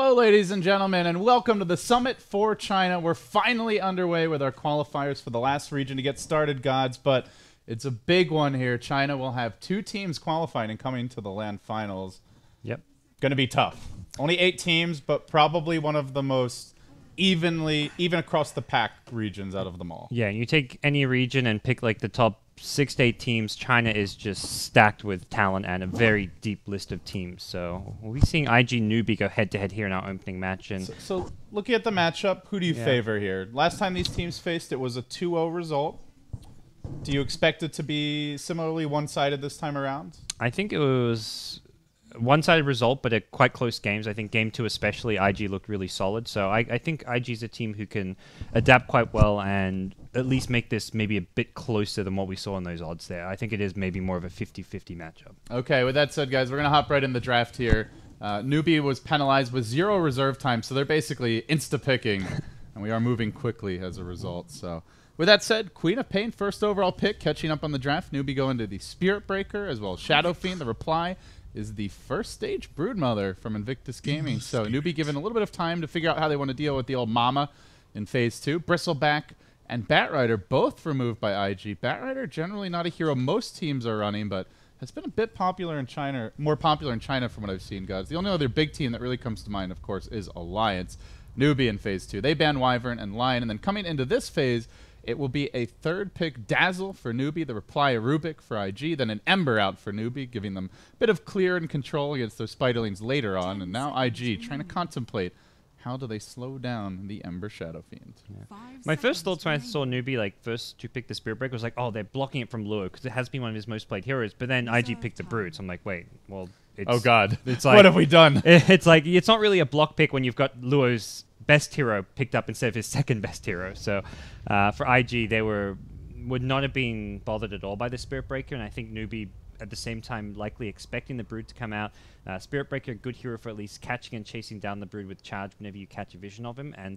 Hello, ladies and gentlemen, and welcome to the Summit for China. We're finally underway with our qualifiers for the last region to get started, Godz, but it's a big one here. China will have 2 teams qualifying and coming to the LAN finals. Yep. Going to be tough. Only 8 teams, but probably one of the most even across the pack regions out of them all. Yeah, you take any region and pick like the top 6 to 8 teams. China is just stacked with talent and a very deep list of teams. So we'll be seeing IG Newbee go head-to-head here in our opening match. And so looking at the matchup, who do you favor here? Last time these teams faced, it was a 2-0 result. Do you expect it to be similarly one-sided this time around? I think it was one-sided result, but quite close games. I think game 2 especially, IG looked really solid. So I think IG is a team who can adapt quite well and at least make this maybe a bit closer than what we saw in those odds there. I think it is maybe more of a 50-50 matchup. Okay, with that said, guys, we're going to hop right in the draft here. Newbie was penalized with 0 reserve time, so they're basically insta-picking, and we are moving quickly as a result. So with that said, Queen of Pain, first overall pick, catching up on the draft. Newbie going to the Spirit Breaker, as well as Shadow Fiend. The reply is the first stage Broodmother from Invictus Gaming. So Newbie given a little bit of time to figure out how they want to deal with the old mama in Phase 2. Bristleback and Batrider both removed by IG. Batrider generally not a hero most teams are running, but has been a bit popular in China, more popular in China from what I've seen, guys. The only other big team that really comes to mind, of course, is Alliance. Newbie in Phase 2. They ban Wyvern and Lion, and then coming into this phase, it will be a 3rd pick Dazzle for Newbie, the reply a Rubik for IG, then an Ember out for Newbie, giving them a bit of clear and control against those Spiderlings later on. And now IG trying to contemplate how do they slow down the Ember Shadow Fiend. Yeah. My first thoughts when I saw Newbie first to pick the Spirit Breaker was like, oh, they're blocking it from Luo because it has been one of his most played heroes. But then IG picked the Brood, so I'm like, wait, well, it's, oh god, it's like, what have we done? It's like it's not really a block pick when you've got Luo's best hero picked up instead of his 2nd best hero. So for IG, they would not have been bothered at all by the Spirit Breaker, and I think Newbie at the same time likely expecting the Brood to come out. Spirit Breaker, good hero for at least catching and chasing down the Brood with charge whenever you catch a vision of him, and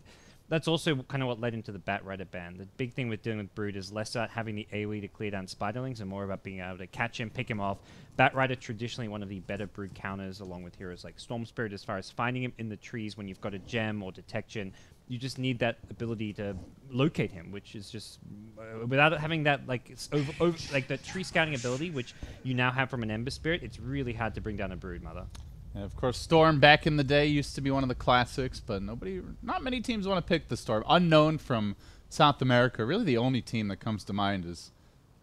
that's also kind of what led into the Batrider ban. The big thing with dealing with Brood is less about having the AoE to clear down Spiderlings and more about being able to catch him, pick him off. Batrider traditionally one of the better Brood counters along with heroes like Storm Spirit as far as finding him in the trees when you've got a gem or detection. You just need that ability to locate him, which is just without having that like the tree scouting ability, which you now have from an Ember Spirit. It's really hard to bring down a Broodmother. And of course, Storm back in the day used to be one of the classics, but not many teams want to pick the Storm. Unknown from South America, really the only team that comes to mind is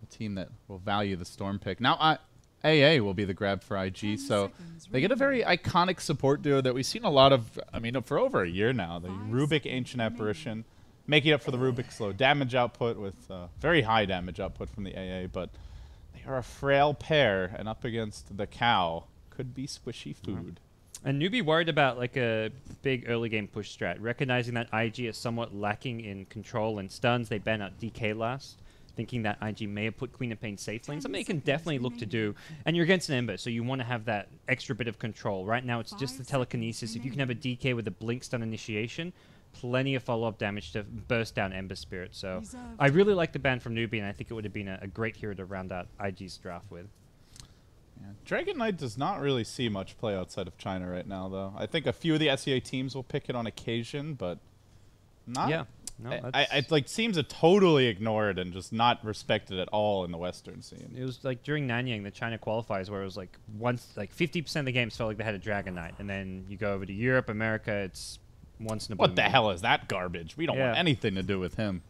a team that will value the Storm pick. Now, AA will be the grab for IG, so they get a very iconic support duo that we've seen a lot of, I mean, for over a year now. The Rubik Ancient Apparition, making up for the Rubik's low damage output with very high damage output from the AA, but they are a frail pair, and up against the Cow could be squishy food. And Newbie worried about like a big early game push strat, recognizing that IG is somewhat lacking in control and stuns. They ban out DK last, thinking that IG may have put Queen of Pain safe lane, something they can definitely look to do. And you're against an Ember, so you want to have that extra bit of control. Right now it's just the telekinesis. If you can have a DK with a blink stun initiation, plenty of follow-up damage to burst down Ember Spirit. So I really like the ban from Newbie, and I think it would have been a great hero to round out IG's draft with. Yeah. Dragon Knight does not really see much play outside of China right now, though. I think a few of the SEA teams will pick it on occasion, but not. Yeah, no, it like seems to totally ignored and just not respected at all in the Western scene. It was like during Nanyang, the China qualifiers, where it was like 50% of the games felt like they had a Dragon Knight, and then you go over to Europe, America, it's once in a blue moon. What the hell is that garbage? We don't want anything to do with him.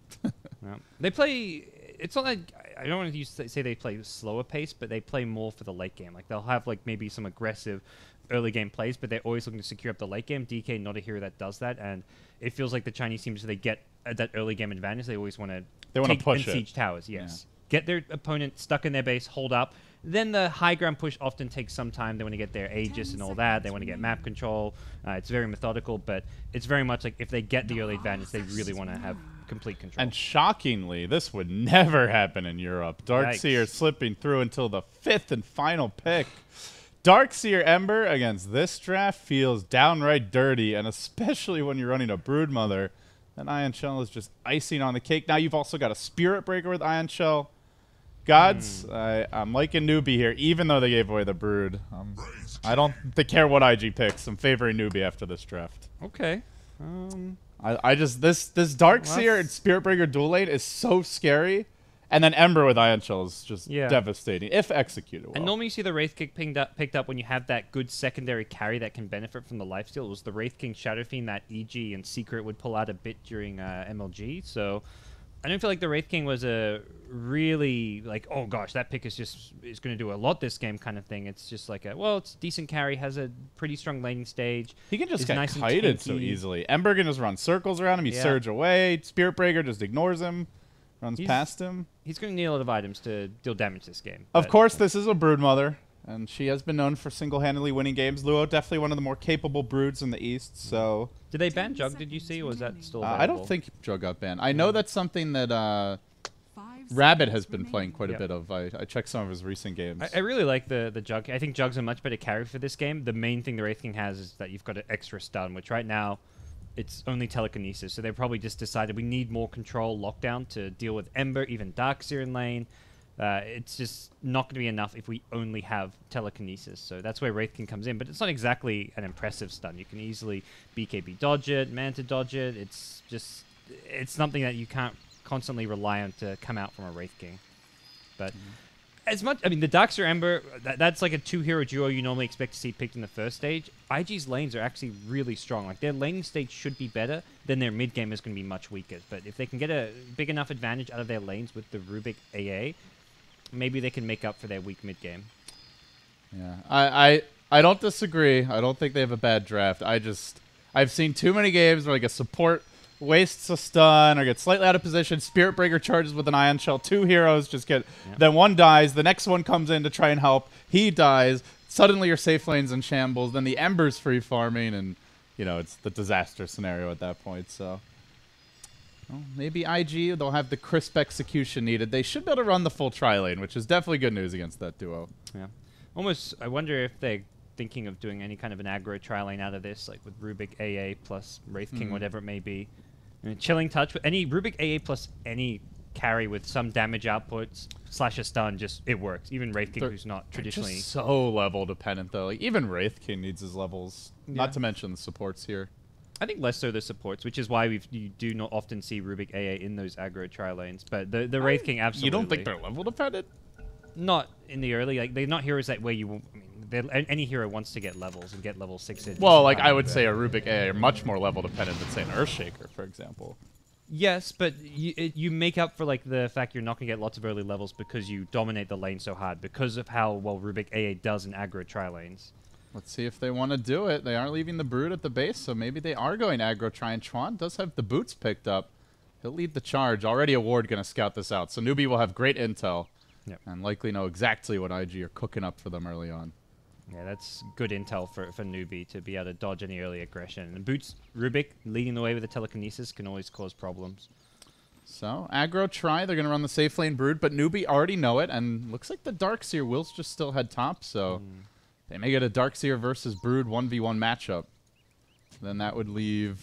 No. They play. It's not like I don't want to say they play slower pace, but they play more for the late game. Like they'll have like maybe some aggressive early game plays, but they're always looking to secure up the late game. DK not a hero that does that, and it feels like the Chinese teams, they get that early game advantage. They always want to push and siege towers. Yes, get their opponent stuck in their base, hold up. Then the high ground push often takes some time. They want to get their Aegis and all that. They want to get map control. It's very methodical, but it's very much like if they get the early advantage, they really want to have complete control. And shockingly, this would never happen in Europe. Darkseer slipping through until the 5th and final pick. Darkseer Ember against this draft feels downright dirty, and especially when you're running a Broodmother, then Ion Shell is just icing on the cake. Now you've also got a Spirit Breaker with Ion Shell. Godz, I'm liking Newbie here, even though they gave away the Brood. I don't care what IG picks. I'm favoring Newbie after this draft. Okay. I just this Darkseer and Spiritbreaker dual lane is so scary, and then Ember with Ion Shell is just devastating if executed well. And normally you see the Wraith King picked up when you have that good secondary carry that can benefit from the lifesteal. It was the Wraith King Shadow Fiend that EG and Secret would pull out a bit during MLG. So I don't feel like the Wraith King was a really like, oh gosh, that pick is going to do a lot this game kind of thing. It's just like it's decent carry, has a pretty strong laning stage. He can just get kited so easily. Ember can just run circles around him. He surge away. Spiritbreaker just ignores him, runs past him. He's going to need a lot of items to deal damage this game. Of course, this is a Broodmother, and she has been known for single-handedly winning games. Luo, definitely one of the more capable Broods in the East, so... Did they ban Jug, did you see, or was that still available? I don't think Jug got banned. I know that's something that Rabbit has been playing quite a bit of. I checked some of his recent games. I really like the Jug. I think Jug's a much better carry for this game. The main thing the Wraith King has is that you've got an extra stun, which right now it's only telekinesis. So they probably just decided we need more control lockdown to deal with Ember, even Darkseer in lane. It's just not going to be enough if we only have telekinesis. So that's where Wraith King comes in. But it's not exactly an impressive stun. You can easily BKB dodge it, Manta dodge it. It's something that you can't constantly rely on to come out from a Wraith King. But as much, the Darkseer Ember, that's like a two-hero duo you normally expect to see picked in the first stage. IG's lanes are actually really strong. Like, their laning stage should be better, then their mid-game is going to be much weaker. But if they can get a big enough advantage out of their lanes with the Rubik AA, maybe they can make up for their weak mid-game. Yeah, I don't disagree. I don't think they have a bad draft. I've seen too many games where like a support wastes a stun or gets slightly out of position. Spiritbreaker charges with an Ion Shell. Two heroes just get... Then one dies. The next one comes in to try and help. He dies. Suddenly your safe lane's in shambles. Then the Ember's free farming. And, it's the disaster scenario at that point. So, well, maybe IG, they'll have the crisp execution needed. They should be able to run the full tri-lane, which is definitely good news against that duo. Yeah. Almost, I wonder if they're thinking of doing any kind of an aggro tri-lane out of this, like with Rubik AA plus Wraith King, whatever it may be. Chilling Touch, with any Rubik AA plus any carry with some damage outputs / a stun, it works. Even Wraith King, who's not traditionally... Just so level dependent, though. Like, even Wraith King needs his levels, not to mention the supports here. I think less so the supports, which is why you do not often see Rubik AA in those aggro tri-lanes. But the Wraith King, absolutely. You don't think they're level dependent? Not in the early, like, they're not heroes that where you... any hero wants to get levels and get level 6 in. Well, like, I would say a Rubik AA are much more level dependent than, say, an Earthshaker, for example. Yes, but you make up for, like, the fact you're not going to get lots of early levels because you dominate the lane so hard, because of how well Rubik AA does in aggro tri-lanes. Let's see if they want to do it. They aren't leaving the Brood at the base, so maybe they are going aggro tri, and Chuan does have the boots picked up. He'll lead the charge. Already a ward going to scout this out, so Newbie will have great intel and likely know exactly what IG are cooking up for them early on. Yeah, that's good intel for Newbie to be able to dodge any early aggression. And Boots, Rubik, leading the way with the telekinesis can always cause problems. So, aggro tri, they're going to run the safe lane Brood, but Newbie already know it, and looks like the Darkseer will just still head top, so they may get a Darkseer versus Brood 1v1 matchup. Then that would leave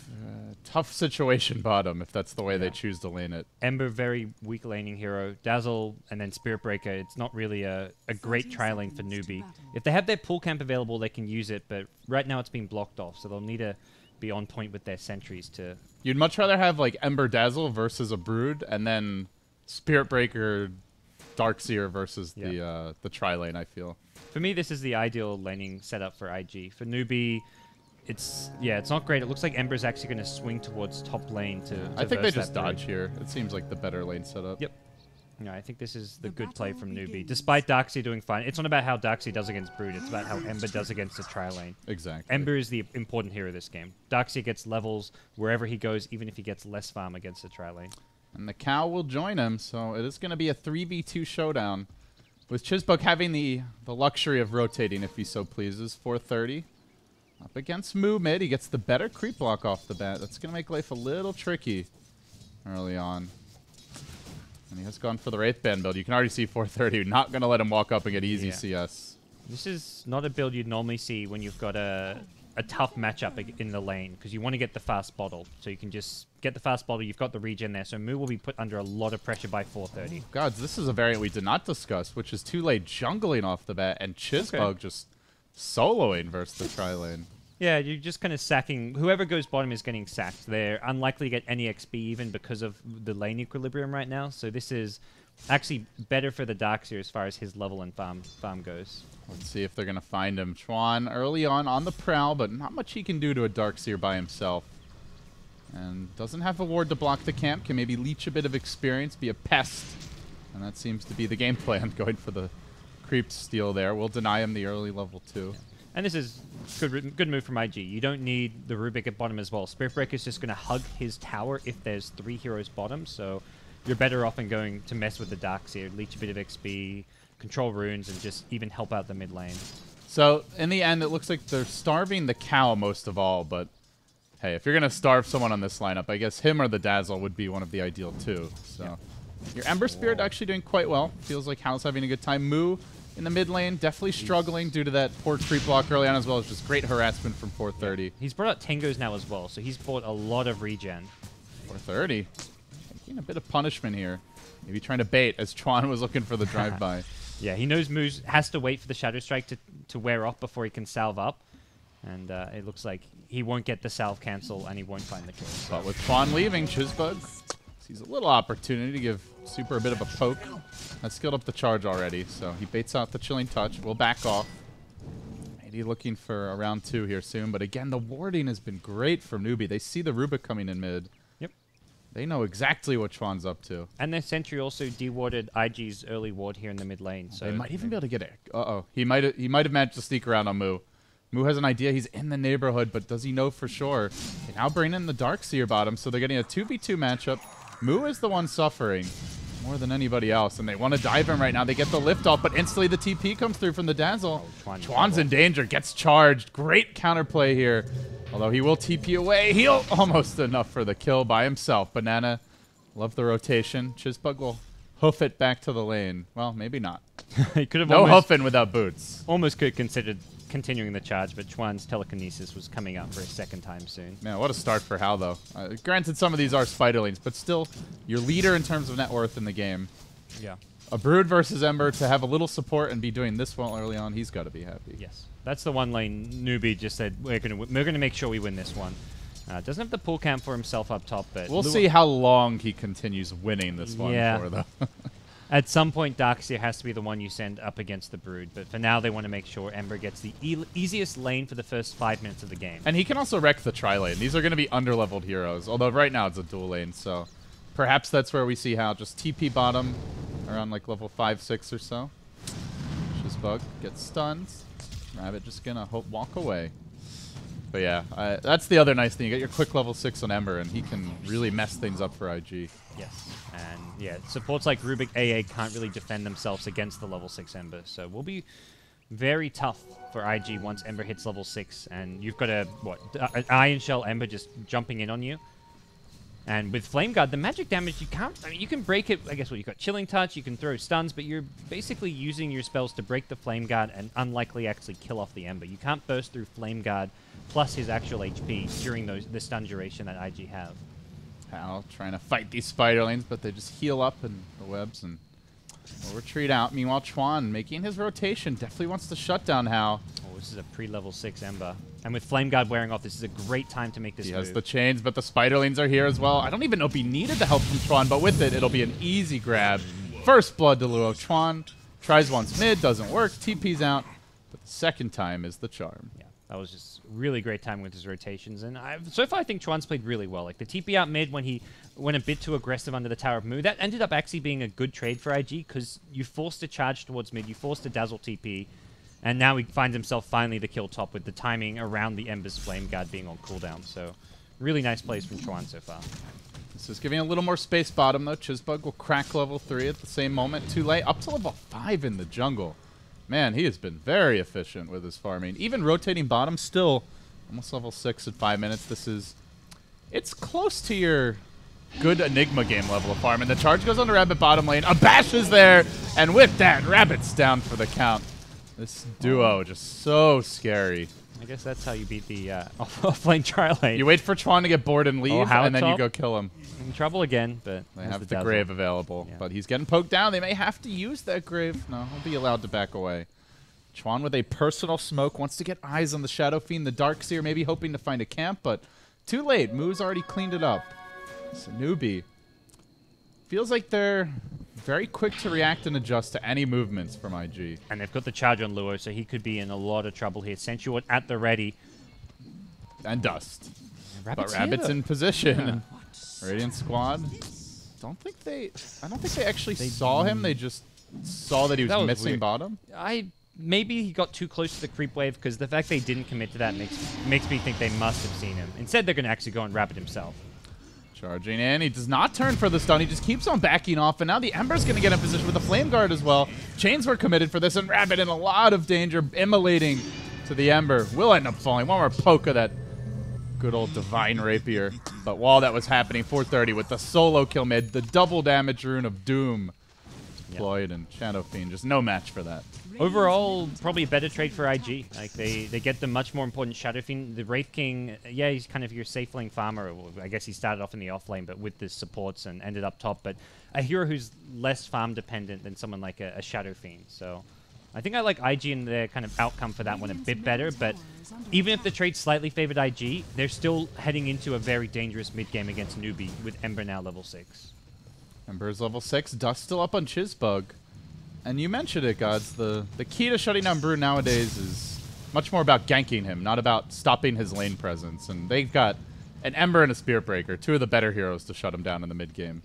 a tough situation bottom if that's the way they choose to lane it. Ember, very weak laning hero. Dazzle and then Spiritbreaker, it's not really a great tri-lane for Newbie. If they have their pool camp available, they can use it, but right now it's being blocked off, so they'll need to be on point with their sentries to... You'd much rather have, like, Ember Dazzle versus a Brood, and then Spiritbreaker Darkseer versus the tri-lane, I feel. For me, this is the ideal laning setup for IG. For Newbie... It's not great. It looks like Ember's actually going to swing towards top lane to I think they just dodge here. It seems like the better lane setup. Yep. No, I think this is the good play from Newbie. Despite Darkseer doing fine, it's not about how Darkseer does against Brood. It's about how Ember does against the tri-lane. Exactly. Ember is the important hero of this game. Darkseer gets levels wherever he goes, even if he gets less farm against the tri-lane. And the cow will join him, so it is going to be a 3v2 showdown. With Chisbuk having the luxury of rotating if he so pleases. 430. Up against Moo mid, he gets the better creep block off the bat. That's going to make life a little tricky early on. And he has gone for the Wraith Band build. You can already see 430 not going to let him walk up and get easy CS. This is not a build you'd normally see when you've got a a tough matchup in the lane because you want to get the fast bottle. So you can just get the fast bottle. You've got the regen there. So Moo will be put under a lot of pressure by 430. Godz, this is a variant we did not discuss, which is Too-Late jungling off the bat and Chizbug just soloing versus the tri-lane. Yeah, you're just kind of sacking. Whoever goes bottom is getting sacked. They're unlikely to get any XP even because of the lane equilibrium right now. So this is actually better for the Darkseer as far as his level and farm goes. Let's see if they're going to find him. Chuan early on the prowl, but not much he can do to a Darkseer by himself. And doesn't have a ward to block the camp. Can maybe leech a bit of experience, be a pest. And that seems to be the game plan, going for the creep steal there. We'll deny him the early level 2. Yeah. And this is good move from IG. You don't need the Rubik at bottom as well. Spirit Breaker's just going to hug his tower if there's 3 heroes bottom, so you're better off in going to mess with the Darkseer, leech a bit of XP, control runes, and just even help out the mid lane. So in the end, it looks like they're starving the cow most of all, but hey, if you're going to starve someone on this lineup, I guess him or the Dazzle would be one of the ideal two. So yeah. Your Ember Spirit actually doing quite well. Feels like Hal's having a good time. Moo in the mid lane, definitely struggling due to that poor creep block early on, as well as just great harassment from 430. Yeah. He's brought out Tangos now as well, so he's bought a lot of regen. 430. Taking a bit of punishment here. Maybe trying to bait as Chuan was looking for the drive-by. Yeah, he knows Moo has to wait for the Shadow Strike to wear off before he can salve up. And it looks like he won't get the salve cancel and he won't find the kill. So. But with Chuan leaving, Chizbug sees a little opportunity to give Super a bit of a poke. Has skilled up the charge already, so he baits out the Chilling Touch. We'll back off. Maybe looking for a round 2 here soon. But again, the warding has been great from Newbie. They see the Rubik coming in mid. Yep. They know exactly what Chuan's up to. And their Sentry also dewarded IG's early ward here in the mid lane. So they might even be able to get it. Uh-oh. He might have managed to sneak around on Moo. Moo has an idea. He's in the neighborhood, but does he know for sure? They now bring in the Darkseer bottom, so they're getting a 2v2 matchup. Moo is the one suffering more than anybody else, and they want to dive him right now. They get the lift off, but instantly the TP comes through from the Dazzle. Oh, Chuan's in danger, gets charged. Great counterplay here. Although he will TP away. He'll almost enough for the kill by himself. Banana, love the rotation. Chizbug will hoof it back to the lane. Well, maybe not. He could have no hoofing without boots. Almost could have considered continuing the charge, but Chuan's telekinesis was coming up for a second time soon. Man, what a start for Hal, though. Granted, some of these are spiderlings, but still, your leader in terms of net worth in the game. Yeah. A Brood versus Ember, to have a little support and be doing this well early on, he's got to be happy. Yes. That's the one lane Newbie just said, we're gonna make sure we win this one. Doesn't have the pull camp for himself up top, but... We'll see how long he continues winning this one for, though. At some point, Darkseer has to be the one you send up against the Brood, but for now, they want to make sure Ember gets the easiest lane for the first 5 minutes of the game. And he can also wreck the tri-lane. These are going to be under-leveled heroes, although right now it's a dual lane, so perhaps that's where we see how just TP bottom around like level 5, 6 or so. Chizbug gets stunned. Rabbit just going to walk away. But yeah, that's the other nice thing. You get your quick level 6 on Ember, and he can really mess things up for IG. Yes, and yeah, supports like Rubik AA can't really defend themselves against the level 6 Ember, so will be very tough for IG once Ember hits level 6, and you've got an Iron Shell Ember just jumping in on you. And with Flame Guard, the magic damage you can't... I mean, you can break it, I guess, you've got Chilling Touch, you can throw stuns, but you're basically using your spells to break the Flame Guard and unlikely actually kill off the Ember. You can't burst through Flame Guard plus his actual HP during the stun duration that IG have. Hal trying to fight these spiderlings, but they just heal up in the webs and will retreat out. Meanwhile, Chuan making his rotation. Definitely wants to shut down Hal. Oh, this is a pre-level 6 Ember. And with Flame Guard wearing off, this is a great time to make this move. He has the chains, but the spiderlings are here as well. I don't even know if he needed the help from Chuan, but with it, it'll be an easy grab. First blood to Luo. Chuan tries once mid, doesn't work, TP's out, but the second time is the charm. Yeah. That was just really great time with his rotations. And so far, I think Chuan's played really well. Like, the TP out mid when he went a bit too aggressive under the Tower of Moo, that ended up actually being a good trade for IG because you forced a charge towards mid, you forced a Dazzle TP, and now he finds himself finally the kill top with the timing around the Ember's Flame Guard being on cooldown. So, really nice plays from Chuan so far. This is giving a little more space bottom, though. Chizbug will crack level 3 at the same moment. Too late. Up to level 5 in the jungle. Man, he has been very efficient with his farming. Even rotating bottom, still almost level 6 at 5 minutes. It's close to your good Enigma game level of farming. The charge goes on the Rabbit bottom lane. A bash is there, and with that, Rabbit's down for the count. This duo just so scary. I guess that's how you beat the offlane trial lane. You wait for Chuan to get bored and leave, and then you go kill him. In trouble again, but they have the grave available, but he's getting poked down. They may have to use that grave. No, he'll be allowed to back away. Chuan with a personal smoke wants to get eyes on the Shadow Fiend, the Darkseer, maybe hoping to find a camp, but too late. Moo's already cleaned it up. So Newbie feels like they're very quick to react and adjust to any movements from IG. And they've got the charge on Luo, so he could be in a lot of trouble here. Sensual at the ready. And Dust. Rabbit's but Rabbit's in position. Yeah. Radiant Squad. I don't think they actually saw him. They just saw that he was missing weird. Bottom. Maybe he got too close to the creep wave, because the fact they didn't commit to that makes me think they must have seen him. Instead, they're going to actually go and Rabbit himself. Charging in. He does not turn for the stun. He just keeps on backing off, and now the Ember's going to get in position with the Flame Guard as well. Chains were committed for this, and Rabbit in a lot of danger, immolating to the Ember. Will end up falling. One more poke of that good old Divine Rapier. But while that was happening, 430 with the solo kill mid, the double damage rune of Doom deployed, and Shadow Fiend just no match for that. Overall, probably a better trade for IG. Like they get the much more important Shadow Fiend. The Wraith King, yeah, he's kind of your safe lane farmer. I guess he started off in the off lane, but with the supports and ended up top. But a hero who's less farm dependent than someone like a Shadow Fiend. So I think I like IG and their kind of outcome for that one a bit better. But even if the trade slightly favored IG, they're still heading into a very dangerous mid game against Newbie with Ember now level 6. Ember's level 6. Dust still up on Chizbug. And you mentioned it, Godz. The key to shutting down Brew nowadays is much more about ganking him, not about stopping his lane presence. And they've got an Ember and a Spirit Breaker, two of the better heroes to shut him down in the mid game.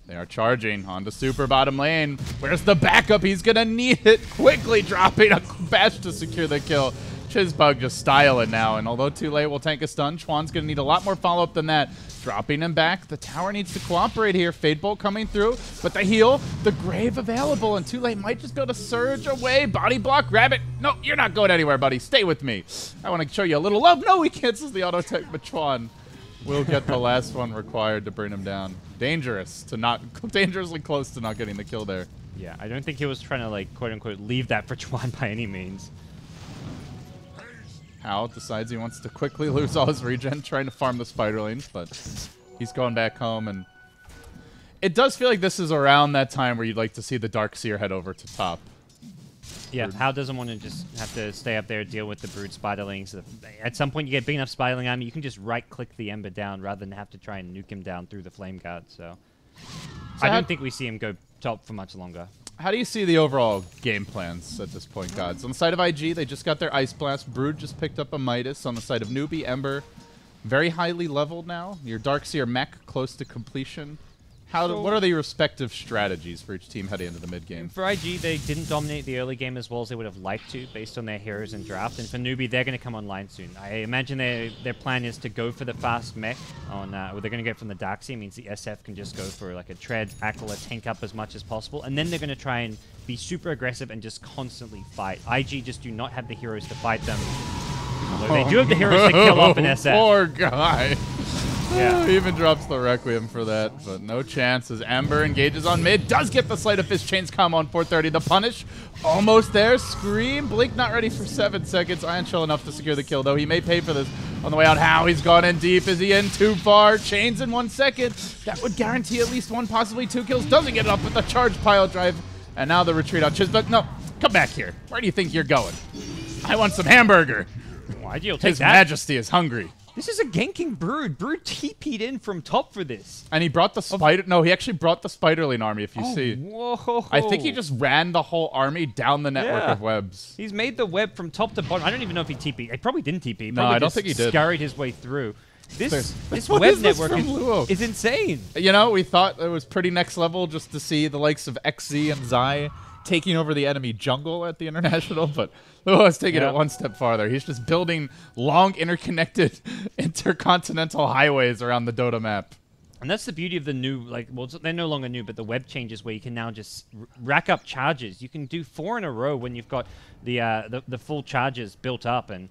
They are charging onto super bottom lane. Where's the backup? He's going to need it quickly, dropping a bash to secure the kill. Chizbug just styling now, and although too late, will tank a stun. Chuan's going to need a lot more follow-up than that. Dropping him back. The tower needs to cooperate here. Fade Bolt coming through, but the heal, the grave available, and too late might just be able to surge away. Body block, Rabbit. No, you're not going anywhere, buddy. Stay with me. I want to show you a little love. No, he cancels the auto tech, but Chuan will get the last one required to bring him down. Dangerously close to not getting the kill there. Yeah, I don't think he was trying to, like, quote-unquote, leave that for Chuan by any means. Hal decides he wants to quickly lose all his regen, trying to farm the spider lanes, but he's going back home. And it does feel like this is around that time where you'd like to see the Darkseer head over to top. Yeah, Hal doesn't want to just have to stay up there, deal with the brood spiderlings. At some point, you get big enough spiderling army, you can just right-click the Ember down rather than have to try and nuke him down through the Flame Guard. So I don't think we see him go top for much longer. How do you see the overall game plans at this point, Godz? On the side of IG, they just got their Ice Blast. Brood just picked up a Midas. On the side of Newbie, Ember, very highly leveled now. Your Darkseer mech close to completion. What are the respective strategies for each team heading into the mid game? For IG, they didn't dominate the early game as well as they would have liked to, based on their heroes and draft. And for Newbie, they're going to come online soon. I imagine their plan is to go for the fast mech on. Well, they're going to go from the Darkseer. Means the SF can just go for like a Tread, Aquila, tank up as much as possible, and then they're going to try and be super aggressive and just constantly fight. IG just do not have the heroes to fight them. Although they do have the heroes to kill off an SF. Poor guy. Yeah. He even drops the Requiem for that, but no chance as Ember engages on mid. Does get the Sleight of Fist. Chains come on 430. The punish almost there. Scream. Blink not ready for 7 seconds. Iron Shell enough to secure the kill, though. He may pay for this on the way out. How he's gone in deep. Is he in too far? Chains in 1 second. That would guarantee at least 1, possibly 2 kills. Doesn't get it up with the charge pile drive. And now the retreat on Chizbug. No, come back here. Where do you think you're going? I want some hamburger. Why'd you take His that? Majesty is hungry. This is a ganking Brood. Brood TP'd in from top for this. And he brought the spider. No, he actually brought the Spiderling army, if you see. Whoa. I think he just ran the whole army down the network of webs. He's made the web from top to bottom. I don't even know if he TP'd. He probably didn't TP. No, I don't think he did. Scurried his way through. This What web is this network from is insane. You know, we thought it was pretty next level just to see the likes of XZ and Zai taking over the enemy jungle at the International, but Luo's taking it one step farther. He's just building long, interconnected intercontinental highways around the Dota map. And that's the beauty of the new, like, well, they're no longer new, but the web changes where you can now just rack up charges. You can do 4 in a row when you've got the full charges built up, and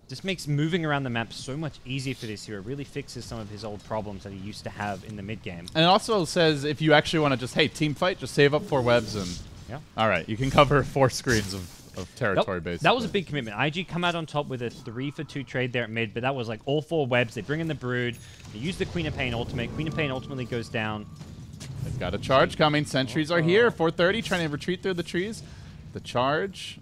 just makes moving around the map so much easier for this hero. Really fixes some of his old problems that he used to have in the mid game. And it also says if you actually want to just, hey, team fight, just save up 4 webs and... Yeah. All right, you can cover 4 screens of of territory, basically. That was a big commitment. IG come out on top with a 3-for-2 trade there at mid, but that was like all 4 webs. They bring in the Brood. They use the Queen of Pain ultimate. Queen of Pain ultimately goes down. They've got a charge coming. Sentries are here. 430 trying to retreat through the trees. The charge,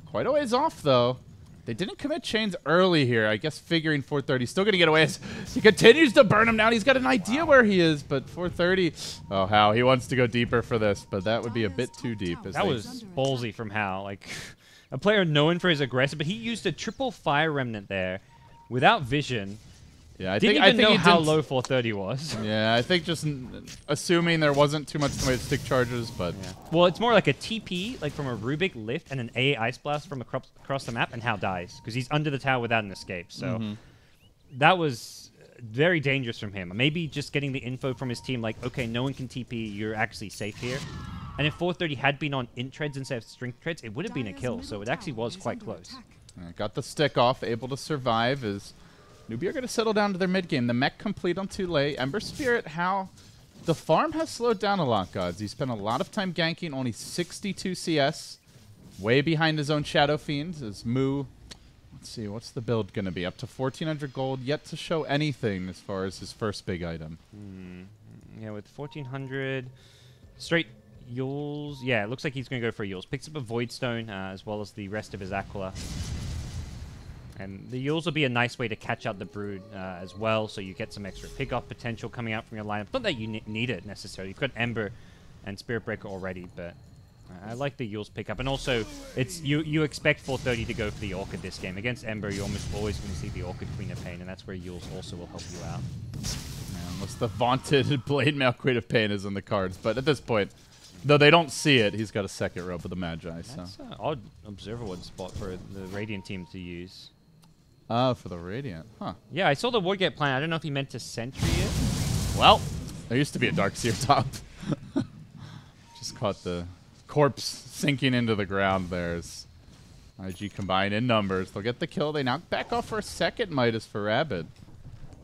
quite a ways off, though. They didn't commit chains early here. I guess figuring 430 still going to get away as he continues to burn him down. He's got an idea where he is, but 430, oh, How, he wants to go deeper for this, but that would be a bit too deep. That was ballsy from How. Like, a player known for his aggressive, but he used a triple fire remnant there without vision. Yeah, I didn't think even know how low 430 was. Yeah, I think just assuming there wasn't too much in the way of stick charges, but... Yeah. Well, it's more like a TP, like from a Rubik lift, and an AA Ice Blast from across the map, and How dies, because he's under the tower without an escape. So that was very dangerous from him. Maybe just getting the info from his team, like, okay, no one can TP, you're actually safe here. And if 430 had been on int treads instead of strength treads, it would have been a kill, so it actually was quite close. Got the stick off, able to survive as... Newbie are going to settle down to their mid game. The mech complete on too late. Ember Spirit, How? The farm has slowed down a lot, Godz. He spent a lot of time ganking, only 62 CS. Way behind his own Shadow Fiends. As Moo, let's see, what's the build going to be? Up to 1,400 gold, yet to show anything as far as his first big item. Yeah, with 1,400, straight Yules. Yeah, it looks like he's going to go for Yules. Picks up a Void Stone, as well as the rest of his Aquila. And the Yules will be a nice way to catch out the Brood as well, so you get some extra pick-off potential coming out from your lineup. Not that you need it necessarily. You've got Ember and Spirit Breaker already, but I like the Yules pickup. And also, it's you expect 430 to go for the Orchid this game. Against Ember, you're almost always going to see the Orchid Queen of Pain, and that's where Yules also will help you out. Unless the vaunted Blade Mail Queen of Pain is in the cards. But at this point, though they don't see it, he's got a second rope of the Magi. That's an odd Observer Wood spot for the Radiant team to use. Oh, for the Radiant. Huh. Yeah, I saw the Woodgate plan. I don't know if he meant to sentry it. Well, there used to be a Darkseer top. Just caught the corpse sinking into the ground there. As IG combine in numbers. They'll get the kill. They knock back off for a second Midas for Rabid.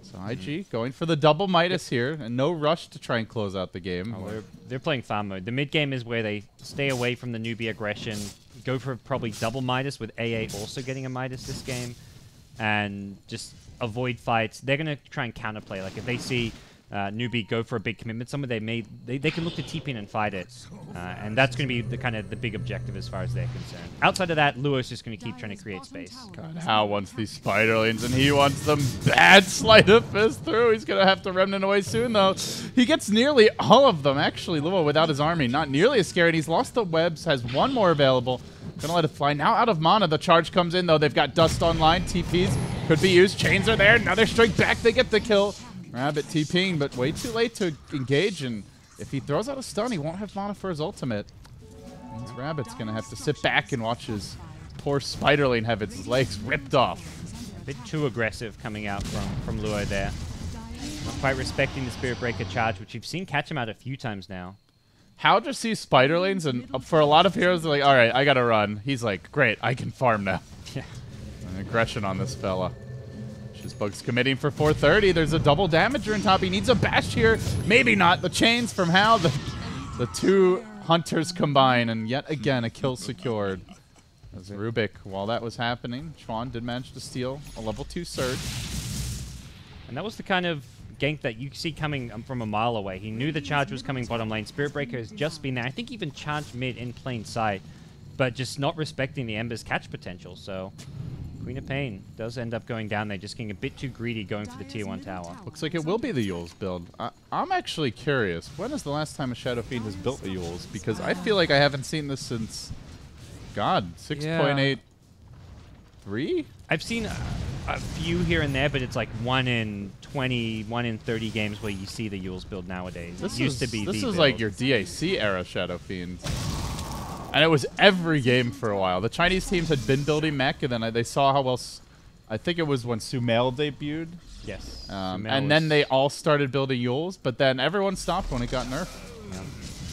So IG going for the double Midas here, and no rush to try and close out the game. Oh, they're playing farm mode. The mid game is where they stay away from the Newbie aggression, go for probably double Midas, with AA also getting a Midas this game, and just avoid fights. They're going to try and counterplay. Like if they see Newbie go for a big commitment somewhere, they can look to TP in and fight it. And that's going to be the big objective as far as they're concerned. Outside of that, Luo's just going to keep trying to create space. God, How wants these Spiderlings, and he wants them bad Sleight of Fist through. He's going to have to remnant away soon, though. He gets nearly all of them, actually. Luo without his army, not nearly as scary. He's lost the webs, has one more available. Gonna let it fly. Now out of mana, the charge comes in, though. They've got Dust online. TPs could be used. Chains are there. Another strike back. They get the kill. Rabbit TPing, but way too late to engage, and if he throws out a stun, he won't have mana for his ultimate. Means Rabbit's gonna have to sit back and watch his poor Spiderling have its legs ripped off. A bit too aggressive coming out from Luo there. Not quite respecting the Spirit Breaker charge, which you've seen catch him out a few times now. How just sees Spiderlings, and for a lot of heroes, they're like, all right, I gotta run. He's like, great, I can farm now. Yeah. An aggression on this fella. Bug's committing for 430. There's a double damager in top. He needs a bash here. Maybe not. The chains from How. The two hunters combine, and yet again a kill secured. As Rubik, while that was happening, Chuan did manage to steal a level 2 surge. And that was the kind of gank that you see coming from a mile away. He knew the charge was coming bottom lane. Spirit Breaker has just been there. I think even charged mid in plain sight, but just not respecting the Ember's catch potential. So Queen of Pain does end up going down there, just getting a bit too greedy going for the tier 1 tower. Looks like it will be the Yules build. I'm actually curious. When is the last time a Shadow Fiend has built a Yules? Because I feel like I haven't seen this since, God, 6.83? I've seen a few here and there, but it's like 1 in 20, 1 in 30 games where you see the Yules build nowadays. This used to be This the is build. like your DAC era Shadow Fiends. And it was every game for a while. The Chinese teams had been building mech, and then they saw how well... I think it was when Sumail debuted. Yes. And then they all started building Yules, but then everyone stopped when it got nerfed. Yeah.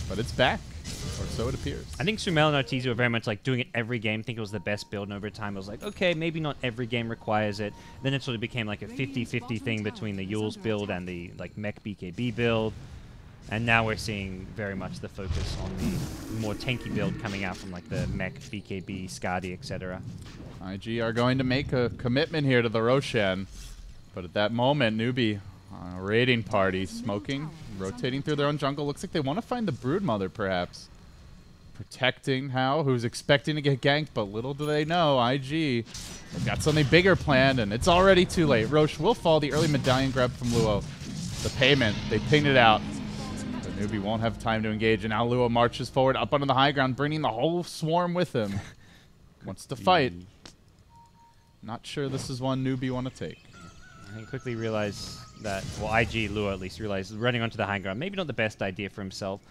But it's back, or so it appears. I think Sumail and Arteezy were very much like doing it every game. I think it was the best build, and over time I was like, okay, maybe not every game requires it. Then it sort of became like a 50-50 thing between the Yules build and the like mech BKB build. And now we're seeing very much the focus on the more tanky build coming out from like the mech, BKB, Skadi, etc. IG are going to make a commitment here to the Roshan. But at that moment, Newbie on a raiding party, smoking, rotating through their own jungle. Looks like they want to find the Broodmother, perhaps. Protecting Hao, who's expecting to get ganked, but little do they know, IG, they've got something bigger planned, and it's already too late. Roche will fall. The early medallion grab from Luo. The payment, they pinged it out. But Newbie won't have time to engage, and now Luo marches forward up onto the high ground, bringing the whole swarm with him. Wants to fight. Not sure this is one Newbie want to take. I quickly realized that, well, IG, Luo at least, realized running onto the high ground, maybe not the best idea for himself.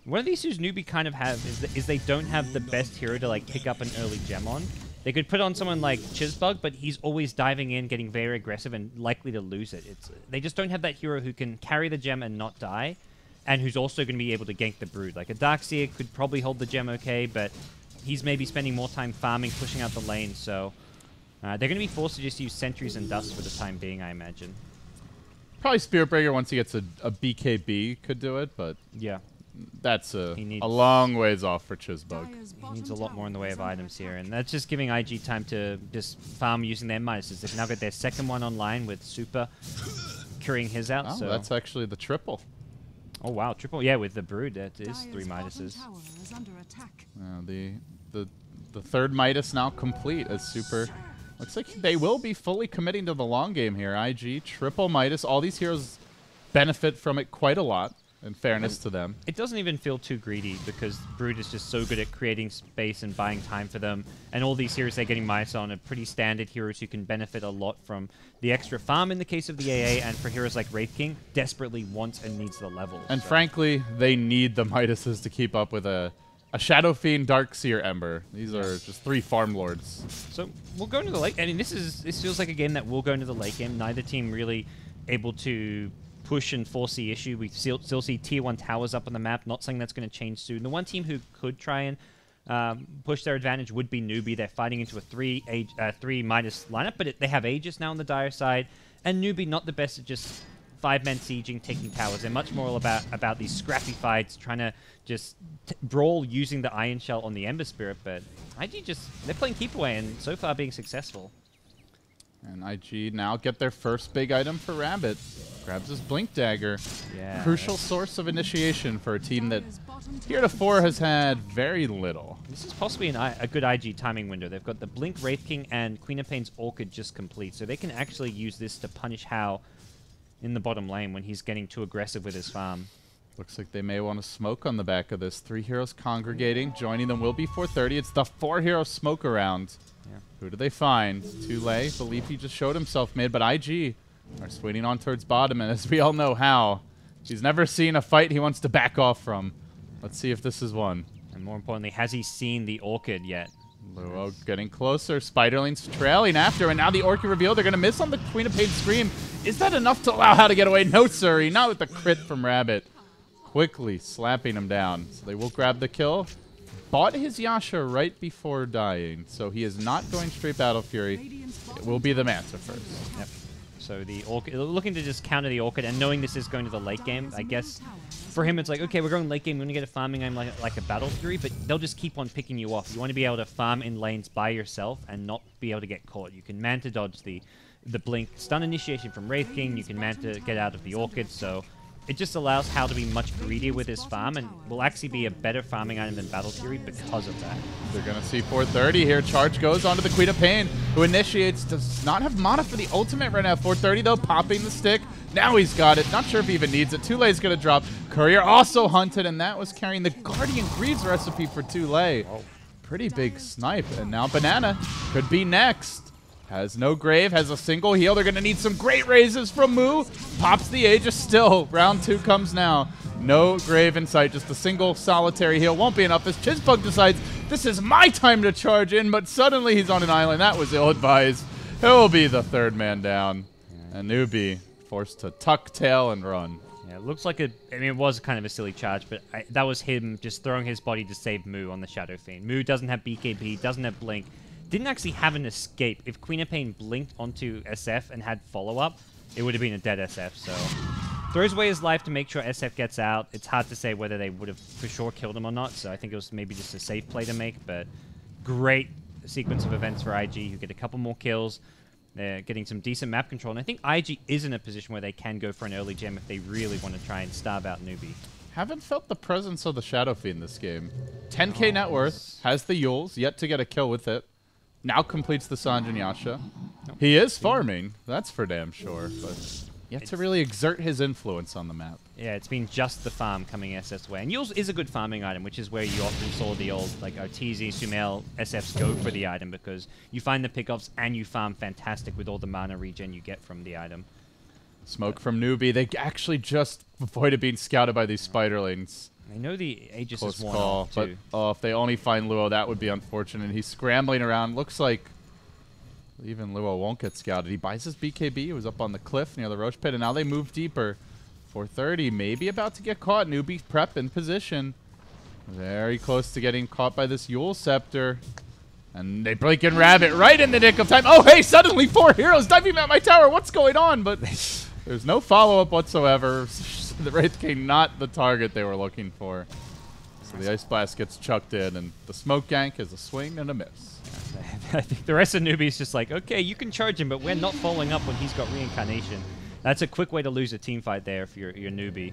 One of the issues Newbie kind of have is they don't have the best hero to like pick up an early gem on. They could put on someone like Chizbug, but he's always diving in, getting very aggressive, and likely to lose it. They just don't have that hero who can carry the gem and not die, and who's also going to be able to gank the Brood. Like a Darkseer could probably hold the gem okay, but he's maybe spending more time farming, pushing out the lane, so they're going to be forced to just use Sentries and Dust for the time being, I imagine. Probably Spiritbreaker once he gets a BKB could do it, but yeah. That's a long ways off for Chizbug. He needs a lot more in the way of items here, and that's just giving IG time to just farm using their minuses. They've now got their second one online with Super curing his out. Oh, so that's actually the triple. Oh wow, triple, yeah, with the Brood, that is 3 minuses. The third Midas now complete as Super. Looks like they will be fully committing to the long game here. IG, triple Midas. All these heroes benefit from it quite a lot. In fairness to them. It doesn't even feel too greedy because Brood is just so good at creating space and buying time for them. And all these heroes they're getting Midas on are pretty standard heroes who can benefit a lot from the extra farm in the case of the AA, and for heroes like Wraith King, desperately wants and needs the levels. And frankly, they need the Midases to keep up with a Shadow Fiend, Darkseer, Ember. These are just 3 farm lords. So we'll go into the late. I mean, this feels like a game that will go into the late game. Neither team really able to push and force the issue. We still see tier 1 towers up on the map, not something that's going to change soon. The one team who could try and push their advantage would be Newbie. They're fighting into a 3 Midas lineup, but they have Aegis now on the dire side, and Newbie not the best at just 5-man sieging, taking towers. They're much more about these scrappy fights, trying to just brawl using the Iron Shell on the Ember Spirit, but IG they're playing keep away and so far being successful. And IG now get their first big item for Rabbit. Grabs his Blink Dagger. Yeah, crucial source of initiation for a team that heretofore has had very little. This is possibly a good IG timing window. They've got the Blink Wraith King and Queen of Pain's Orchid just complete, so they can actually use this to punish Hao in the bottom lane when he's getting too aggressive with his farm. Looks like they may want to smoke on the back of this. 3 heroes congregating. Joining them will be 430. It's the 4-hero smoke around. Yeah. Who do they find? Tule, believe he just showed himself mid, but IG are swinging on towards bottom, and as we all know how, he's never seen a fight he wants to back off from. Let's see if this is one. And more importantly, has he seen the Orchid yet? Luo getting closer. Spiderling's trailing after, and now the Orchid reveal. They're going to miss on the Queen of Pain Scream. Is that enough to allow Hao to get away? No, sir. Not with the crit from Rabbit. Quickly slapping him down. So they will grab the kill. Bought his Yasha right before dying, so he is not going straight Battle Fury. It will be the Manta first. Yep. So the Orchid, looking to just counter the Orchid, and knowing this is going to the late game, I guess for him it's like, okay, we're going late game, we're going to get a farming aim like a Battle Fury, but they'll just keep on picking you off. You want to be able to farm in lanes by yourself and not be able to get caught. You can Manta dodge the Blink stun initiation from Wraith King, you can Manta get out of the Orchid, so it just allows Hao to be much greedier with his farm and will actually be a better farming item than Battle Fury because of that. They're going to see 430 here. Charge goes onto the Queen of Pain, who initiates. Does not have mana for the ultimate right now. 430, though, popping the stick. Now he's got it. Not sure if he even needs it. Tule's going to drop. Courier also hunted, and that was carrying the Guardian Greaves recipe for Tule. Pretty big snipe. And now Banana could be next. Has no grave, has a single heal. They're going to need some great raises from Moo. Pops the Aegis still. Round 2 comes now. No grave in sight, just a single solitary heal. Won't be enough as Chizbug decides this is my time to charge in, but suddenly he's on an island. That was ill-advised. He'll be the 3rd man down. And Newbie forced to tuck tail and run. Yeah, it looks like I mean, it was kind of a silly charge, but that was him just throwing his body to save Moo on the Shadow Fiend. Moo doesn't have BKB, doesn't have Blink. Didn't actually have an escape. If Queen of Pain blinked onto SF and had follow-up, it would have been a dead SF, so throws away his life to make sure SF gets out. It's hard to say whether they would have for sure killed him or not, so I think it was maybe just a safe play to make, but great sequence of events for IG, who get a couple more kills. They're getting some decent map control, and I think IG is in a position where they can go for an early gem if they really want to try and starve out Newbie. Haven't felt the presence of the Shadow Fiend this game. 10k net worth, has the Yules, yet to get a kill with it. Now completes the Sange and Yasha. He is farming, that's for damn sure, but yet to really exert his influence on the map. Yeah, it's been just the farm coming SF's way. And Yules is a good farming item, which is where you often saw the old, like, Arteezy, Sumail, SFs go for the item, because you find the pickoffs and you farm fantastic with all the mana regen you get from the item. Smoke from Newbie. They actually just avoided being scouted by these spiderlings. I know the Aegis Close is worn call, off, too. But if they only find Luo, that would be unfortunate. He's scrambling around. Looks like even Luo won't get scouted. He buys his BKB. He was up on the cliff near the Roche Pit, and now they move deeper. 430, maybe about to get caught. Newbie prep in position. Very close to getting caught by this Yule Scepter. And they break in Rabbit right in the nick of time. Oh, hey, suddenly 4 heroes diving at my tower. What's going on? But there's no follow-up whatsoever. The Wraith King not the target they were looking for. So the Ice Blast gets chucked in, and the Smoke Gank is a swing and a miss. I think the rest of Newbie is just like, okay, you can charge him, but we're not following up when he's got Reincarnation. That's a quick way to lose a team fight there if you're Newbie.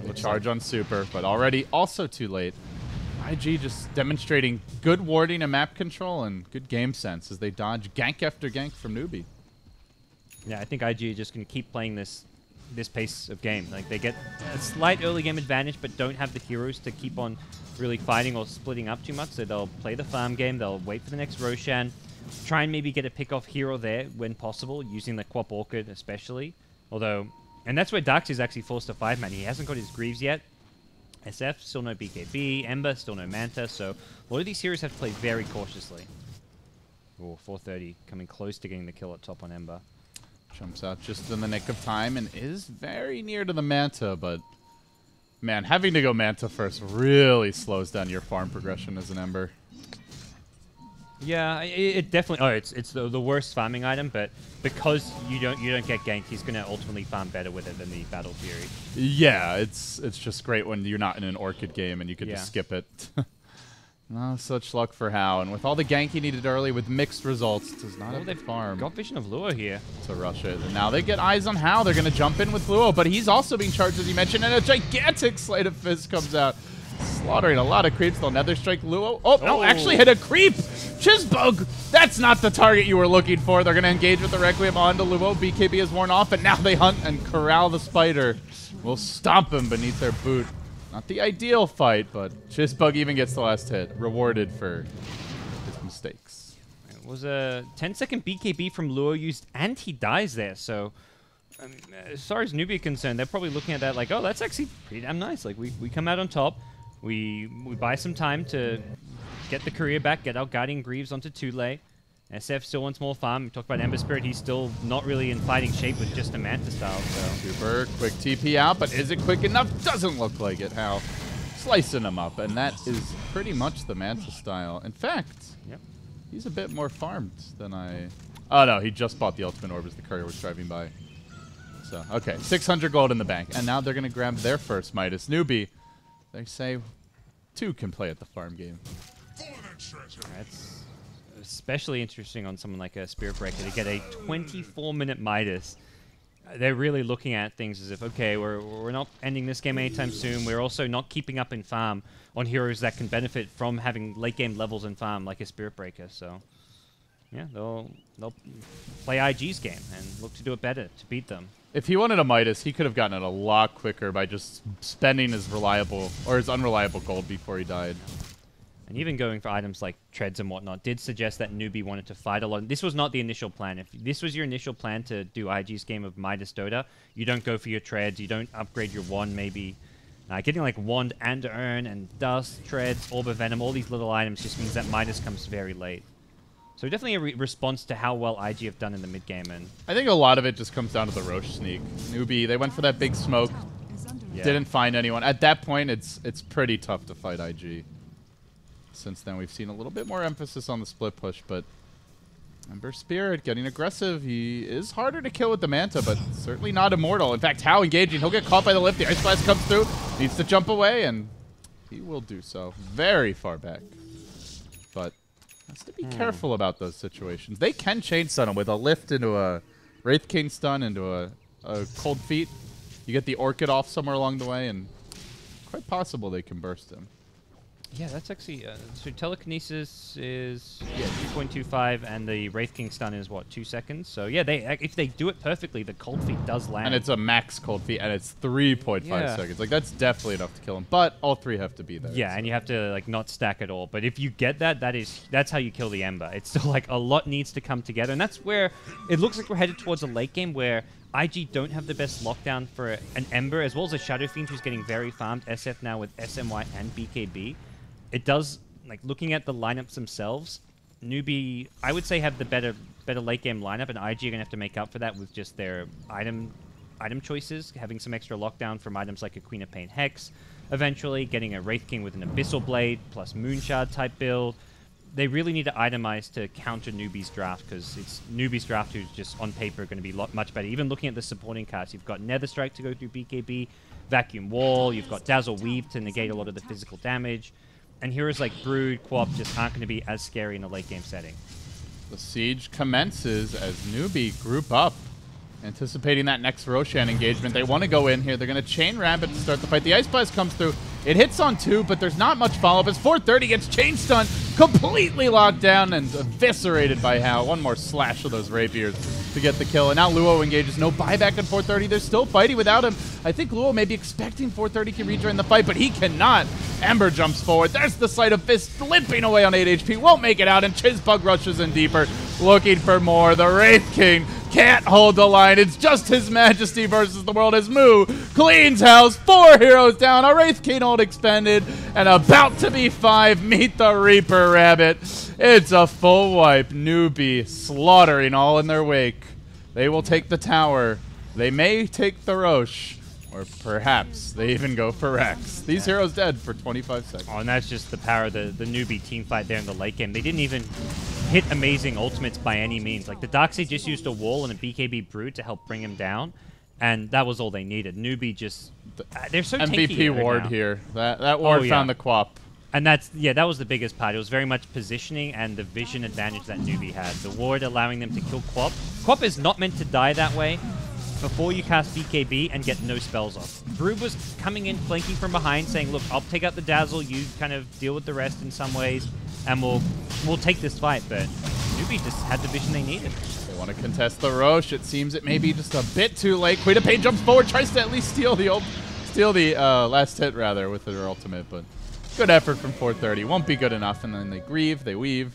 The charge on Super, but already also too late. IG just demonstrating good warding and map control and good game sense as they dodge gank after gank from Newbie. Yeah, I think IG just can keep playing this pace of game. Like, they get a slight early game advantage, but don't have the heroes to keep on really fighting or splitting up too much, so they'll play the farm game, they'll wait for the next Roshan, try and maybe get a pick-off hero there when possible, using the Quap Orchid especially. Although, and that's where Dax is actually forced to 5-man. He hasn't got his Greaves yet. SF, still no BKB. Ember, still no Manta, so a lot of these heroes have to play very cautiously. Oh, 430, coming close to getting the kill at top on Ember. Jumps out just in the nick of time and is very near to the Manta, but man, having to go Manta first really slows down your farm progression as an Ember. Yeah, it definitely. Oh, it's the worst farming item, but because you don't get ganked, he's gonna ultimately farm better with it than the Battle Fury. Yeah, it's just great when you're not in an Orchid game and you could just skip it. No such luck for How, and with all the gank he needed early with mixed results, does not have the farm. Got Vision of Luo here to rush it, and now they get eyes on How. They're going to jump in with Luo, but he's also being charged, as you mentioned, and a gigantic Slate of Fizz comes out, slaughtering a lot of creeps. They'll Nether Strike Luo. Oh, no, actually hit a creep! Chizbug! That's not the target you were looking for. They're going to engage with the Requiem onto Luo. BKB is worn off, and now they hunt and corral the Spider. Will stomp him beneath their boot. Not the ideal fight, but Chizbug even gets the last hit, rewarded for his mistakes. It was a 10-second BKB from Luo used, and he dies there. So, as far as Newbie is concerned, they're probably looking at that like, oh, that's actually pretty damn nice. Like, we come out on top, we buy some time to get the career back, get our Guardian Greaves onto Tule. SF still wants more farm. We talked about Ember Spirit. He's still not really in fighting shape with just a Manta style. So. Super quick TP out, but is it quick enough? Doesn't look like it. How? Slicing him up, and that is pretty much the Manta style. In fact, he's a bit more farmed than I... Oh, no, he just bought the Ultimate Orb as the courier was driving by. So, okay, 600 gold in the bank, and now they're going to grab their first Midas. Newbie, they say 2 can play at the farm game. That's especially interesting on someone like a Spirit Breaker to get a 24-minute Midas. They're really looking at things as if, okay, we're not ending this game anytime soon. We're also not keeping up in farm on heroes that can benefit from having late-game levels in farm, like a Spirit Breaker. So, yeah, they'll play IG's game and look to do it better to beat them. If he wanted a Midas, he could have gotten it a lot quicker by just spending his reliable or his unreliable gold before he died. And even going for items like treads and whatnot did suggest that Newbie wanted to fight a lot. This was not the initial plan. If this was your initial plan to do IG's game of Midas Dota, you don't go for your treads, you don't upgrade your wand maybe. Getting like wand and urn and dust, treads, orb of venom, all these little items just means that Midas comes very late. So definitely a response to how well IG have done in the mid game. And I think a lot of it just comes down to the Roche sneak. Newbie, they went for that big smoke, didn't find anyone. At that point, it's pretty tough to fight IG. Since then, we've seen a little bit more emphasis on the split push, but Ember Spirit getting aggressive. He is harder to kill with the Manta, but certainly not immortal. In fact, how engaging. He'll get caught by the lift. The Ice Blast comes through. Needs to jump away, and he will do so. Very far back. But has to be careful about those situations. They can chain stun him with a lift into a Wraith King stun into a Cold Feet. You get the Orchid off somewhere along the way, and quite possible they can burst him. Yeah, that's actually... so Telekinesis is 2.25, and the Wraith King stun is, what, 2 seconds? So, yeah, if they do it perfectly, the Cold Feet does land. And it's a max Cold Feet, and it's 3.5 seconds. Like, that's definitely enough to kill him. But all three have to be there. Yeah, and you have to, like, not stack at all. But if you get that, that's how you kill the Ember. It's still, like, a lot needs to come together. And that's where it looks like we're headed towards a late game where IG don't have the best lockdown for an Ember, as well as a Shadow Fiend who's getting very farmed. SF now with SMY and BKB. It does, like, looking at the lineups themselves, Newbie, I would say, have the better late game lineup, and IG are going to have to make up for that with just their item choices, having some extra lockdown from items like a Queen of Pain Hex, eventually getting a Wraith King with an Abyssal Blade plus Moonshard type build. They really need to itemize to counter Newbie's draft, because it's Newbie's draft who's just on paper going to be much better. Even looking at the supporting cards, you've got Nether Strike to go through BKB, Vacuum Wall, you've got Dazzle Weave to negate a lot of the physical damage. And heroes like Brood, Quap just aren't going to be as scary in a late game setting. The siege commences as Newbie group up, anticipating that next Roshan engagement. They want to go in here. They're going to chain Rabbit to start the fight. The Ice Blast comes through. It hits on 2, but there's not much follow-up as 430 gets chain stunned, completely locked down and eviscerated by Hal. One more slash of those rapiers to get the kill. And now Luo engages. No buyback at 430. They're still fighting without him. I think Luo may be expecting 430 can rejoin the fight, but he cannot. Ember jumps forward. There's the Sleight of Fist limping away on 8 HP. Won't make it out, and Chizbug rushes in deeper, looking for more. The Wraith King can't hold the line. It's just His Majesty versus the world as Moo cleans house. 4 heroes down, a Wraith King ult expended, and about to be 5. Meet the Reaper Rabbit. It's a full wipe. Newbie slaughtering all in their wake. They will take the tower. They may take the Roche. Or perhaps they even go for Rex. These heroes dead for 25 seconds. Oh, and that's just the power of the Newbie team fight there in the late game. They didn't even hit amazing ultimates by any means. Like, the Darkseid just used a wall and a BKB Brood to help bring him down, and that was all they needed. Newbie just... they're so tanky MVP ward now. Here. That ward found the Quap. And that was the biggest part. It was very much positioning and the vision advantage that Newbie had. The ward allowing them to kill Quap. Quap is not meant to die that way before you cast BKB and get no spells off. Brood was coming in, flanking from behind, saying, look, I'll take out the Dazzle, you kind of deal with the rest in some ways, and we'll take this fight. But Newbie just had the vision they needed. They want to contest the Roche. It seems it may be just a bit too late. Queen of Pain jumps forward, tries to at least steal the last hit, rather, with their ultimate, but good effort from 430. Won't be good enough, and then they grieve, they weave.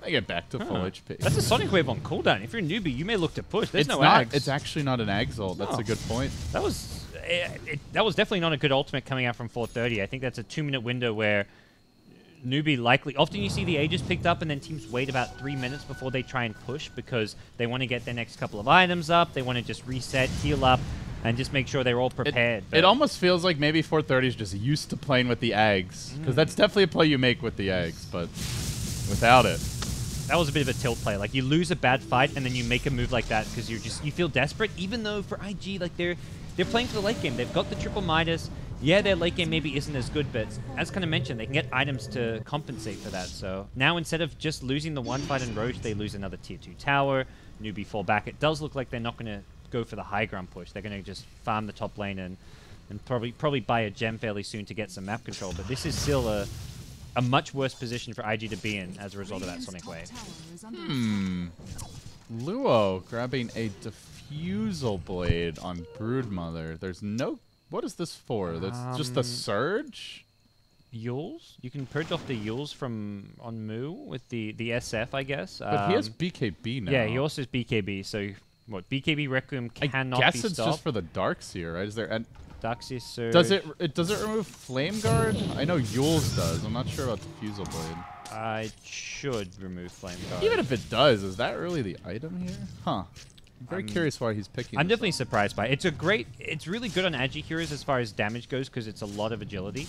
They get back to full HP. That's a Sonic Wave on cooldown. If you're a Newbie, you may look to push. There's no not, Ags. It's actually not an Ags ult. That's a good point. That was definitely not a good ultimate coming out from 430. I think that's a 2-minute window where Newbie likely... Often you see the Aegis picked up and then teams wait about 3 minutes before they try and push because they want to get their next couple of items up. They want to just reset, heal up, and just make sure they're all prepared. It almost feels like maybe 430 is just used to playing with the Ags, because that's definitely a play you make with the Ags, but without it. That was a bit of a tilt play. Like, you lose a bad fight and then you make a move like that because you feel desperate, even though for IG, like, they're playing for the late game. They've got the triple Midas. Yeah, their late game maybe isn't as good, but as kind of mentioned, they can get items to compensate for that. So now instead of just losing the one fight in Roche, they lose another tier 2 tower. Newbie fall back. It does look like they're not going to go for the high ground push. They're going to just farm the top lane and probably buy a gem fairly soon to get some map control. But this is still a much worse position for IG to be in as a result of that Sonic Wave. Luo grabbing a Diffusal Blade on Broodmother. There's no... What is this for? That's just the Surge? Yules? You can purge off the Yules on Moo with the SF, I guess. But he has BKB now. Yeah, he also has BKB, so... What, BKB Requiem cannot be stopped? I guess it's just for the Darkseer, right? Is there... Darkseer Surge... Does it remove Flame Guard? I know Yules does. I'm not sure about Diffusal Blade. I should remove Flame Guard. Even if it does, is that really the item here? Huh. I'm very curious why he's picking I'm definitely surprised by it. It's really good on Agi heroes as far as damage goes because it's a lot of agility.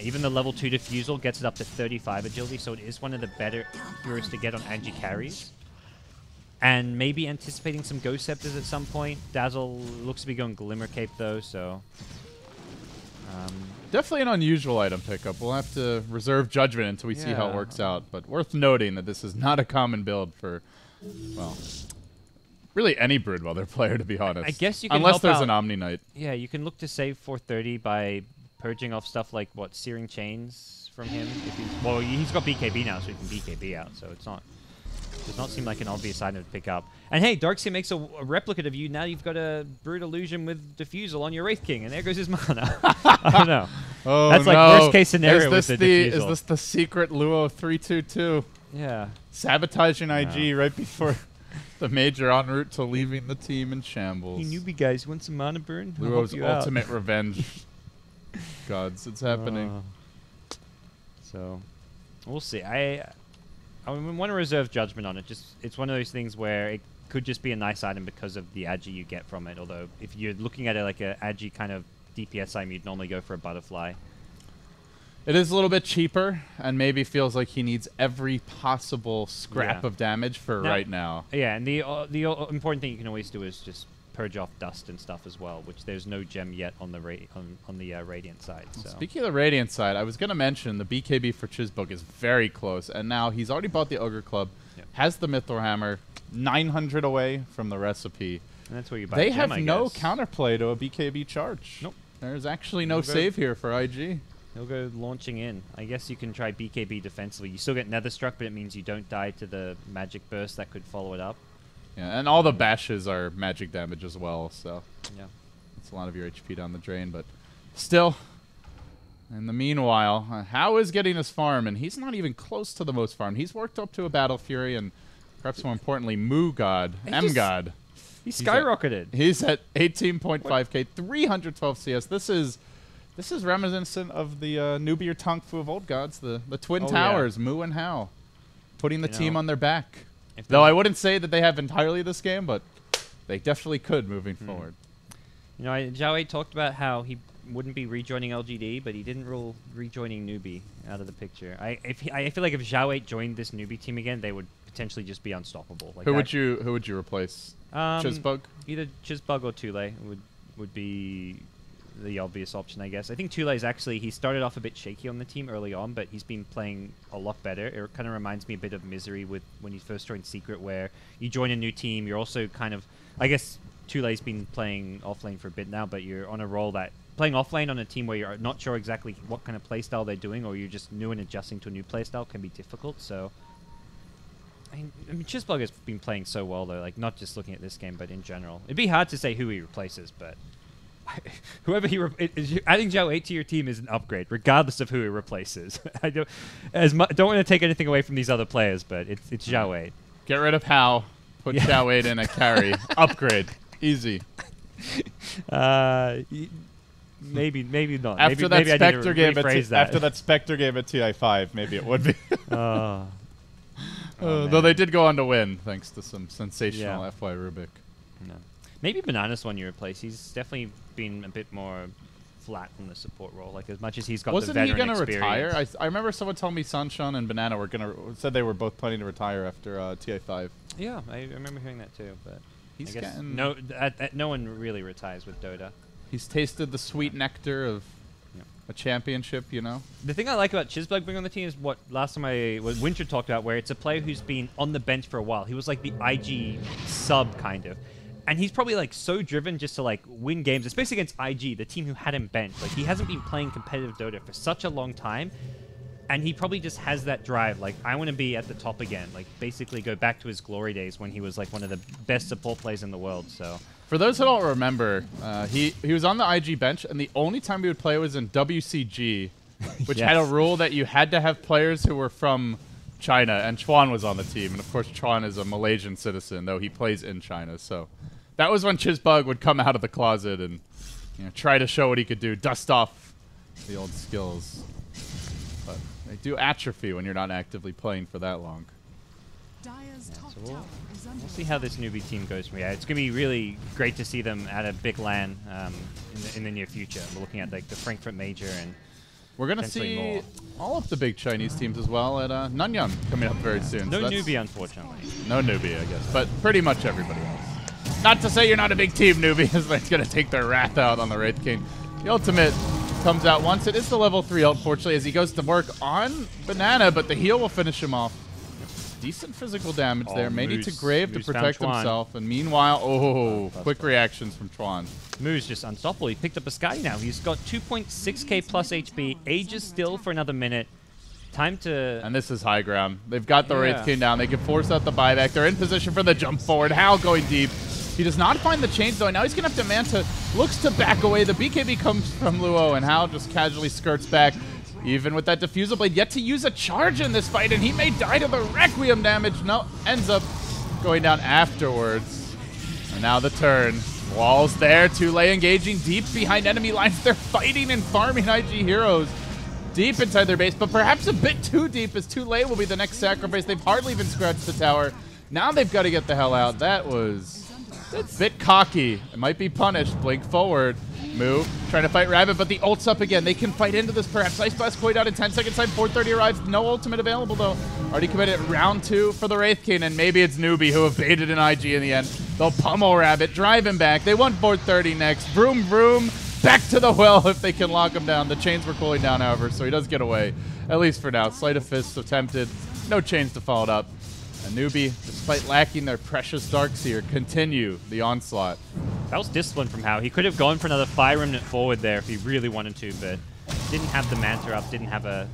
Even the level 2 Diffusal gets it up to 35 agility, so it is one of the better heroes to get on Agi carries. and maybe anticipating some Ghost Scepters at some point. Dazzle looks to be going Glimmer Cape though, so... Definitely an unusual item pickup. We'll have to reserve judgment until we see how it works out. But worth noting that this is not a common build for, well, really any Broodmother player, to be honest. I guess you can unless help there's out. an Omni Knight. Yeah, you can look to save 430 by purging off stuff like, what, Searing Chains from him? If he's, well, he's got BKB now, so he can BKB out, so it's not... Does not seem like an obvious item to pick up. And hey, Darkseer makes a replicate of you. Now you've got a Brood Illusion with Diffusal on your Wraith King, and there goes his mana. I don't know. Oh, that's like worst case scenario with the Diffusal. Is this the secret Luo 322? Yeah. Sabotaging IG right before the Major en route to leaving the team in shambles. Hey, Newbie guys, want some mana burn? Luo's ultimate revenge. Gods, it's happening. So, we'll see. I want to reserve judgment on it. Just it's one of those things where it could just be a nice item because of the agi you get from it. Although if you're looking at it like a agi kind of DPS item, you'd normally go for a butterfly. It is a little bit cheaper, and maybe feels like he needs every possible scrap of damage for right now. Yeah, and the important thing you can always do is just purge off dust and stuff as well, which there's no gem yet on the Radiant side. So. Speaking of the Radiant side, I was going to mention the BKB for Chizbug is very close, and now he's already bought the Ogre Club, has the Mithril Hammer, 900 away from the recipe. And that's where you buy They gem, have no counterplay to a BKB charge. Nope. There's actually no save here for IG. He'll go launching in. I guess you can try BKB defensively. You still get Netherstruck, but it means you don't die to the Magic Burst that could follow it up. Yeah, and all the bashes are magic damage as well, so yeah, it's a lot of your HP down the drain. But still, in the meanwhile, How is getting his farm, and he's not even close to the most farm. He's worked up to a Battle Fury, and perhaps more importantly, Moo God, M God. He skyrocketed. He's at 18.5k, 312 CS. This is reminiscent of the Newbie or Tonk Fu of old gods, the twin towers, Moo and How, putting the team on their back. Though I wouldn't say that they have entirely this game, but they definitely could moving forward. You know, Zhao talked about how he wouldn't be rejoining LGD, but he didn't rule rejoining Newbie out of the picture. I feel like if Zhao joined this Newbie team again, they would potentially just be unstoppable. Like who would you replace? Chizbug? Either Chizbug or Tule would be the obvious option, I guess. I think Tule's actually, he started off a bit shaky on the team early on, but he's been playing a lot better. It kind of reminds me a bit of Misery with when he first joined Secret, where you join a new team, you're also kind of, I guess Tule's been playing offlane for a bit now, but you're on a roll that, playing offlane on a team where you're not sure exactly what kind of playstyle they're doing, or you're just new and adjusting to a new playstyle can be difficult, so... I mean, Chizbug has been playing so well, though, like, not just looking at this game, but in general. It'd be hard to say who he replaces, but... whoever adding Zhao 8 to your team is an upgrade, regardless of who he replaces. I don't want to take anything away from these other players, but it's Zhao 8. Get rid of How, put Zhao 8 in a carry, upgrade, easy. Maybe not. After maybe that Spectre game, after that Spectre game at TI5, maybe it would be. Oh, though they did go on to win, thanks to some sensational FY Rubik. No. Maybe Banana's one you replace. He's definitely been a bit more flat in the support role. Like, as much as he's got the veteran experience. Wasn't he going to retire? I remember someone telling me Sunshine and Banana said they were both planning to retire after TI5. Yeah, I remember hearing that too. But he's I guess getting no one really retires with Dota. He's tasted the sweet nectar of a championship, you know? The thing I like about Chizbug being on the team is what last time Winter talked about, where it's a player who's been on the bench for a while. He was like the IG sub, kind of. And he's probably like so driven just to like win games, especially against IG, the team who had him benched. Like, he hasn't been playing competitive Dota for such a long time, and he probably just has that drive. Like, I want to be at the top again. Like, basically go back to his glory days when he was like one of the best support players in the world. So, for those who don't remember, he was on the IG bench, and the only time he would play was in WCG, which had a rule that you had to have players who were from China, and Chuan was on the team. And of course, Chuan is a Malaysian citizen, though he plays in China. So that was when Chizbug would come out of the closet and try to show what he could do, dust off the old skills. But they do atrophy when you're not actively playing for that long. So we'll see how this Newbie team goes from here. It's going to be really great to see them at a big LAN in the near future. We're looking at like the Frankfurt Major, and We're going to potentially see more. all of the big Chinese teams as well at Nanyang coming up very soon. No so Newbie, unfortunately. no Newbie, I guess, but pretty much everybody else. Not to say you're not a big team, Newbie, as they're going to take their wrath out on the Wraith King. The ultimate comes out once. It is the level 3 ult, fortunately, as he goes to work on Banana, but the heal will finish him off. Decent physical damage there. May need to grave to protect himself. And meanwhile, quick reactions from Chuan. Moo's just unstoppable. He picked up a Sky now. He's got 2.6k plus HP. Ages still for another minute. Time to... And this is high ground. They've got the Wraith King down. They can force out the buyback. They're in position for the jump forward. Hal going deep. He does not find the change, though. And now he's going to have to Manta. Looks to back away. The BKB comes from Luo, and Hal just casually skirts back. Even with that Diffusal Blade, yet to use a charge in this fight, and he may die to the Requiem damage. No, ends up going down afterwards. And now the turn. Walls there, Tule engaging deep behind enemy lines. They're fighting and farming IG heroes deep inside their base, but perhaps a bit too deep, as Tule will be the next sacrifice. They've hardly even scratched the tower. Now they've got to get the hell out. That was a bit cocky. It might be punished. Blink forward. Move, trying to fight Rabbit, but the ult's up again. They can fight into this perhaps. Ice Blast Koi out in 10 seconds time. 430 arrives. No ultimate available though. Already committed round 2 for the Wraith King, and maybe it's Newbie who evaded an IG in the end. They'll pummel Rabbit, drive him back. They want 430 next. Vroom, vroom. Back to the well if they can lock him down. The chains were cooling down, however, so he does get away. At least for now. Sleight of Fist attempted. No chains to follow it up. And Newbie, despite lacking their precious Darkseer, continue the onslaught. That was discipline from Hao. He could have gone for another Fire Remnant forward there if he really wanted to, but didn't have the Manta up, didn't have a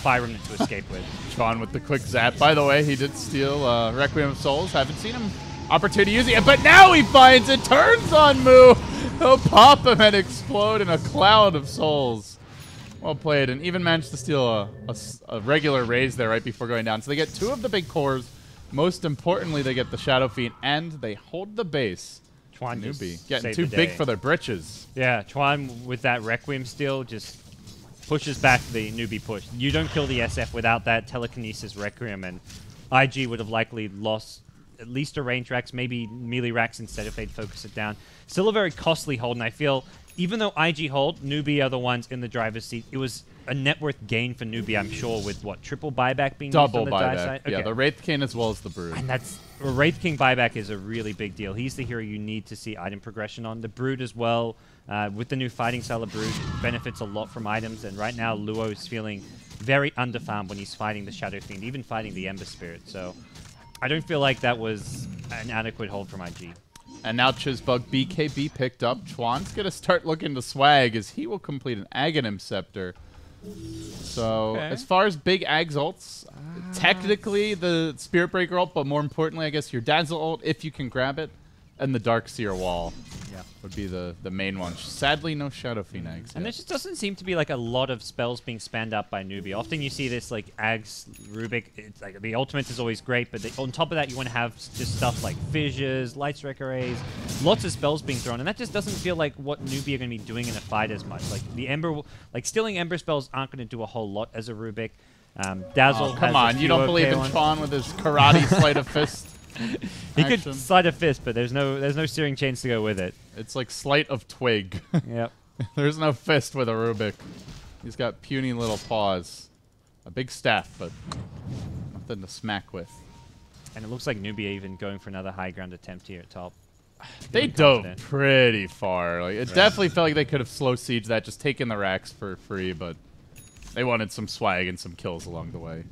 Fire Remnant to escape with. Chuan with the quick zap. By the way, he did steal Requiem of Souls. Haven't seen him opportunity to use it yet, but now he finds it. Turns on Moo. He'll pop him and explode in a cloud of souls. Well played, and even managed to steal a regular raise there right before going down. So they get 2 of the big cores. Most importantly, they get the Shadow Fiend, and they hold the base. Chuan Newbie getting too big for their britches. Yeah, Chuan with that Requiem steal just pushes back the Newbie push. You don't kill the SF without that Telekinesis Requiem, and IG would have likely lost at least a range Rax, maybe melee Rax instead if they'd focus it down. Still a very costly hold, and I feel even though IG hold, Newbie are the ones in the driver's seat, it was a net worth gain for Newbie, I'm sure, with what, triple buyback being double used on the die side? Okay. Yeah, the Wraith King as well as the Brood. And that's a Wraith King buyback is a really big deal. He's the hero you need to see item progression on. The Brood as well, with the new fighting style of Brood, benefits a lot from items. And right now, Luo is feeling very underfarmed when he's fighting the Shadow Fiend, even fighting the Ember Spirit. So I don't feel like that was an adequate hold from IG. And now Chizbug BKB picked up. Chuan's going to start looking to swag as he will complete an Aghanim Scepter. So, as far as big Ags ults, technically the Spirit Breaker ult, but more importantly, I guess your Dazzle ult, if you can grab it, and the Darkseer wall would be the main one. Sadly, no Shadow Fiend Ags And there just doesn't seem to be like a lot of spells being spanned up by Newbie. Often you see this like Ags, Rubik, it's like the ultimate is always great, but on top of that you want to have just stuff like Fissures, Light Strike Arrays, lots of spells being thrown, and that just doesn't feel like what Newbie are going to be doing in a fight as much. Like the Ember, like stealing Ember spells aren't going to do a whole lot as a Rubik. Dazzle. Oh, come on, you don't believe in Chuan with his karate sleight of fist? He could slide a fist, but there's no searing chains to go with it. It's like sleight of twig. Yep. There's no fist with a Rubik. He's got puny little paws. A big staff, but nothing to smack with. And it looks like Newbie even going for another high ground attempt here at top. They dove pretty far. Like it definitely felt like they could have slow sieged that, just taken the racks for free, but they wanted some swag and some kills along the way.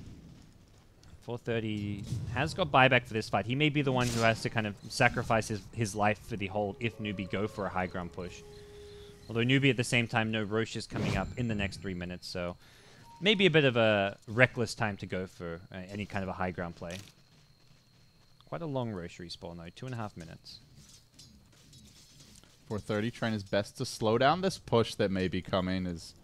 430 has got buyback for this fight. He may be the one who has to kind of sacrifice his life for the hold if Newbie go for a high ground push. Although Newbie at the same time, no Rosh is coming up in the next 3 minutes, so maybe a bit of a reckless time to go for any kind of a high ground play. Quite a long Rosh respawn though, 2.5 minutes. 430 trying his best to slow down this push that may be coming as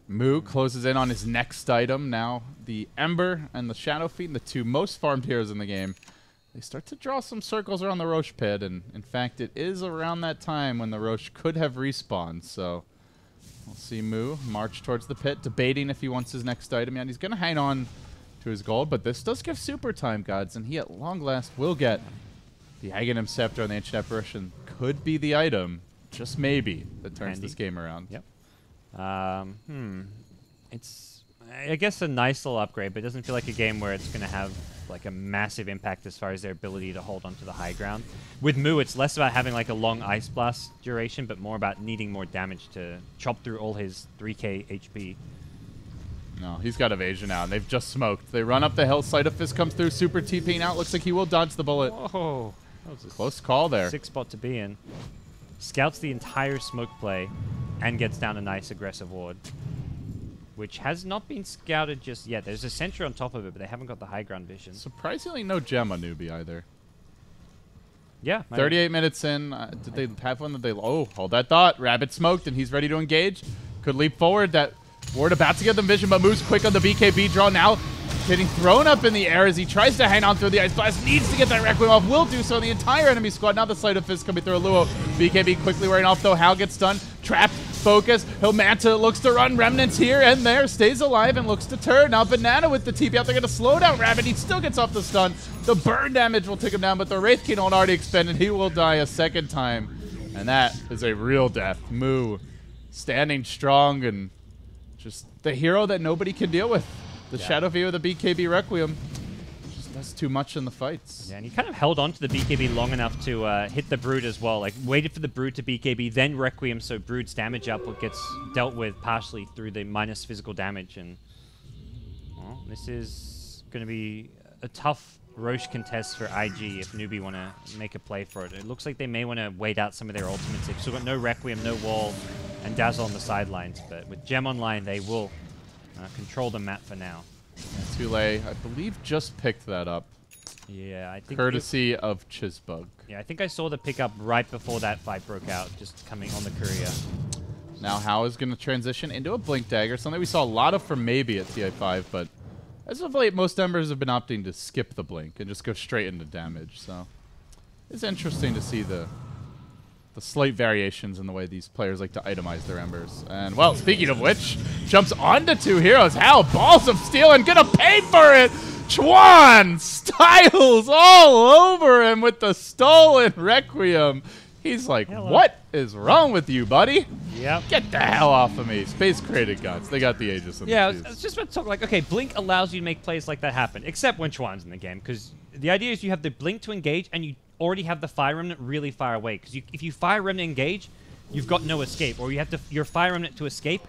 Moo closes in on his next item. Now the Ember and the Shadow Fiend, the 2 most farmed heroes in the game, they start to draw some circles around the Rosh pit, and in fact it is around that time when the Rosh could have respawned. So we'll see Moo march towards the pit, debating if he wants his next item, and he's going to hang on to his gold, but this does give super time, Godz, and he at long last will get the Aghanim Scepter on the Ancient Apparition. Could be the item, just maybe, that turns this game around. Yep. It's, I guess, a nice little upgrade, but it doesn't feel like a game where it's going to have like a massive impact as far as their ability to hold onto the high ground. With Moo, it's less about having like a long Ice Blast duration, but more about needing more damage to chop through all his 3k HP. No, he's got evasion now, and they've just smoked. They run up the hill, Sleight of Fist comes through, super TPing out. Looks like he will dodge the bullet. Whoa. That was a close call there. Sick spot to be in. Scouts the entire smoke play and gets down a nice aggressive ward, which has not been scouted just yet. There's a sentry on top of it, but they haven't got the high ground vision. Surprisingly, no gem on Newbie either. Yeah. 38 minutes in. Did they have one that they... Oh, hold that thought. Rabbit smoked, and he's ready to engage. Could leap forward. That ward about to get them vision, but moves quick on the BKB draw now. Getting thrown up in the air as he tries to hang on through the Ice Blast. Needs to get that Requiem off. Will do so in the entire enemy squad. Now the Sleight of Fist coming through a Luo. BKB quickly wearing off, though. Hal gets stunned. Trapped. Focus. He'll Manta. Looks to run. Remnants here and there. Stays alive and looks to turn. Now Banana with the TP out. They're going to slow down Rabbit. He still gets off the stun. The burn damage will take him down, but the Wraith King on already expended. He will die a second time. And that is a real death. Moo standing strong and just the hero that nobody can deal with. The Shadow V with the BKB Requiem just does too much in the fights. Yeah, and he kind of held on to the BKB long enough to hit the Brood as well. Like, waited for the Brood to BKB, then Requiem, so Brood's damage output gets dealt with partially through the minus physical damage. And, well, this is going to be a tough Roche contest for IG if Newbie want to make a play for it. It looks like they may want to wait out some of their ultimates. They've still got no Requiem, no Wall, and Dazzle on the sidelines. But with Gem online, they will control the map for now. Yeah, Tule, I believe, just picked that up. Yeah, I think... Courtesy of Chizbug. Yeah, I think I saw the pickup right before that fight broke out, just coming on the courier. Now Hao is going to transition into a Blink Dagger, something we saw a lot of from Maybe at TI5, but as of late, most members have been opting to skip the Blink and just go straight into damage, so it's interesting to see the slight variations in the way these players like to itemize their embers. And, well, speaking of which, jumps onto two heroes. Hal, balls of steel, and gonna pay for it! Chuan styles all over him with the stolen Requiem. He's like, hello. What is wrong with you, buddy? Yep. Get the hell off of me. Space created Godz. They got the Aegis in the I was just about to talk, like, okay, Blink allows you to make plays like that happen, except when Chuan's in the game, because the idea is you have the Blink to engage, and you already have the Fire Remnant really far away, because if you Fire Remnant engage, you've got no escape, or you have to your Fire Remnant to escape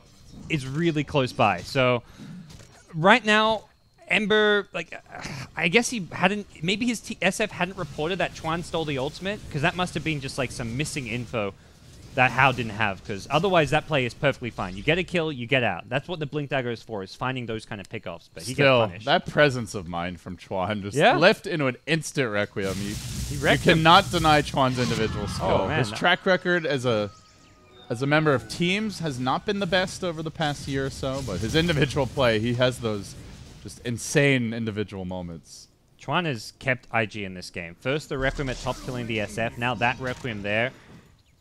is really close by. So right now, Ember, like, I guess he hadn't, maybe his SF hadn't reported that Chuan stole the ultimate, because that must have been just like some missing info that Hao didn't have, because otherwise that play is perfectly fine. You get a kill, you get out. That's what the Blink Dagger is for, is finding those kind of pickoffs. But he gets punished. That presence of mind from Chuan just left into an instant Requiem. You cannot deny Chuan's individual skill. His track record as a member of teams has not been the best over the past year or so, but his individual play, he has those just insane individual moments. Chuan has kept IG in this game. First the Requiem at top killing the SF, now that Requiem there.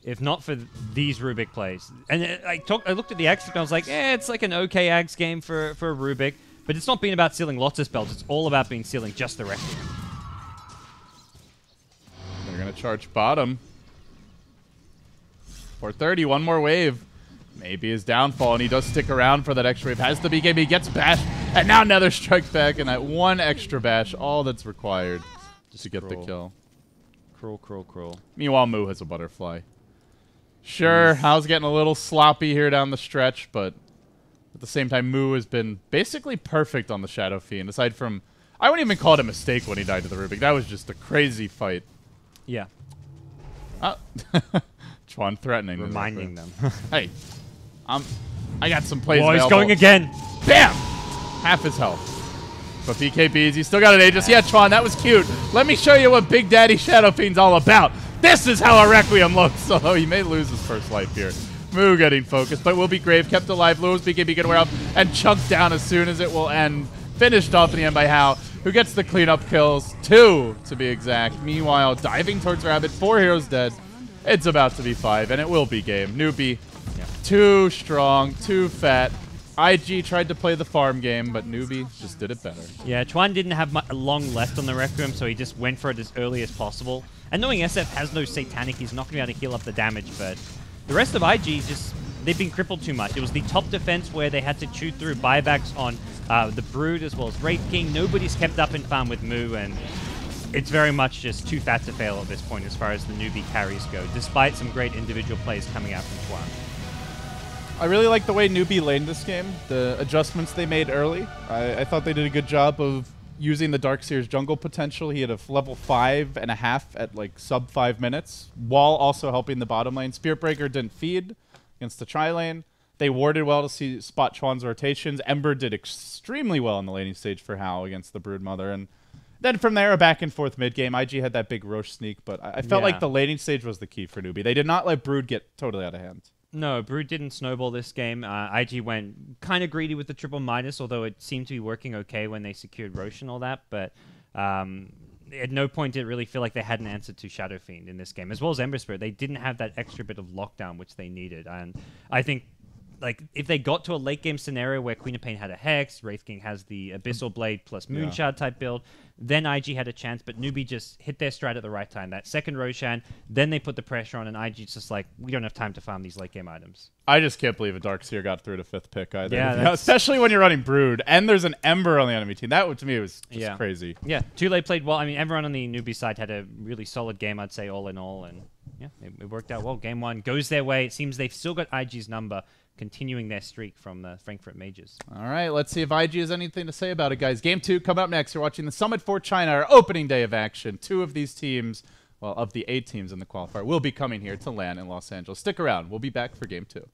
If not for these Rubik plays. And I looked at the Axe and I was like, it's like an okay Axe game for Rubik. But it's not been about sealing lots of spells. It's all about being sealing just the Requiem. They're going to charge bottom. 430, one more wave. Maybe his downfall, and he does stick around for that extra wave. Has the BKB, gets bashed, and now Nether strikes back, and that one extra bash, all that's required just to get the kill. Cruel. Meanwhile, Moo has a butterfly. Sure, Hao's getting a little sloppy here down the stretch, but at the same time, Moo has been basically perfect on the Shadow Fiend, aside from... I wouldn't even call it a mistake when he died to the Rubik. That was just a crazy fight. Yeah. Chuan threatening. Reminding them. Hey, I got some plays Oh, available. he's going again. Bam! Half his health. But BKBs, he's still got an Aegis. Yeah, Chuan, that was cute. Let me show you what Big Daddy Shadow Fiend's all about. This is how a Requiem looks. Although he may lose his first life here. Moo getting focused, but will be Grave, kept alive. Luo's BKB gonna wear off and chunked down as soon as it will end. Finished off in the end by Hao, who gets the cleanup kills. 2, to be exact. Meanwhile, diving towards Rabbit. 4 heroes dead. It's about to be 5, and it will be game. Newbie, too strong, too fat. IG tried to play the farm game, but Newbie just did it better. Yeah, Chuan didn't have long left on the Requiem, so he just went for it as early as possible. And knowing SF has no Satanic, he's not going to be able to heal up the damage, but the rest of IG just they've been crippled too much. It was the top defense where they had to chew through buybacks on the Brood as well as Wraith King. Nobody's kept up in farm with Moo, and it's very much just too fat to fail at this point as far as the Newbie carries go, despite some great individual plays coming out from Tuan. I really like the way Newbie laned this game. The adjustments they made early. I thought they did a good job of using the Darkseer's jungle potential. He had a level 5.5 at like sub 5 minutes, while also helping the bottom lane. Spiritbreaker didn't feed against the tri-lane. They warded well to spot Chuan's rotations. Ember did extremely well in the laning stage for Hao against the Broodmother. And then from there, a back and forth mid game. IG had that big Roche sneak, but I felt like the laning stage was the key for Newbie. They did not let Brood get totally out of hand. No, Brood didn't snowball this game. IG went kind of greedy with the triple minus, although it seemed to be working okay when they secured Roshan and all that. But at no point did it really feel like they had an answer to Shadow Fiend in this game, as well as Ember Spirit. They didn't have that extra bit of lockdown which they needed. And I think, like, if they got to a late game scenario where Queen of Pain had a Hex, Wraith King has the Abyssal Blade plus Moonshard type build, then IG had a chance, but Newbie just hit their stride at the right time. That second Roshan, then they put the pressure on, and IG's just like, we don't have time to farm these late game items. I just can't believe a Darkseer got through to 5th pick either. Yeah, especially when you're running Brood, and there's an Ember on the enemy team. That, to me, was just crazy. Yeah, Too played well. I mean, everyone on the Newbie side had a really solid game, I'd say, all in all, and yeah, it worked out well. Game 1 goes their way. It seems they've still got IG's number, continuing their streak from the Frankfurt Majors. All right, let's see if IG has anything to say about it, guys. Game 2 coming up next. You're watching the Summit for China, our opening day of action. 2 of these teams, well, of the 8 teams in the qualifier, will be coming here to LAN in Los Angeles. Stick around. We'll be back for Game 2.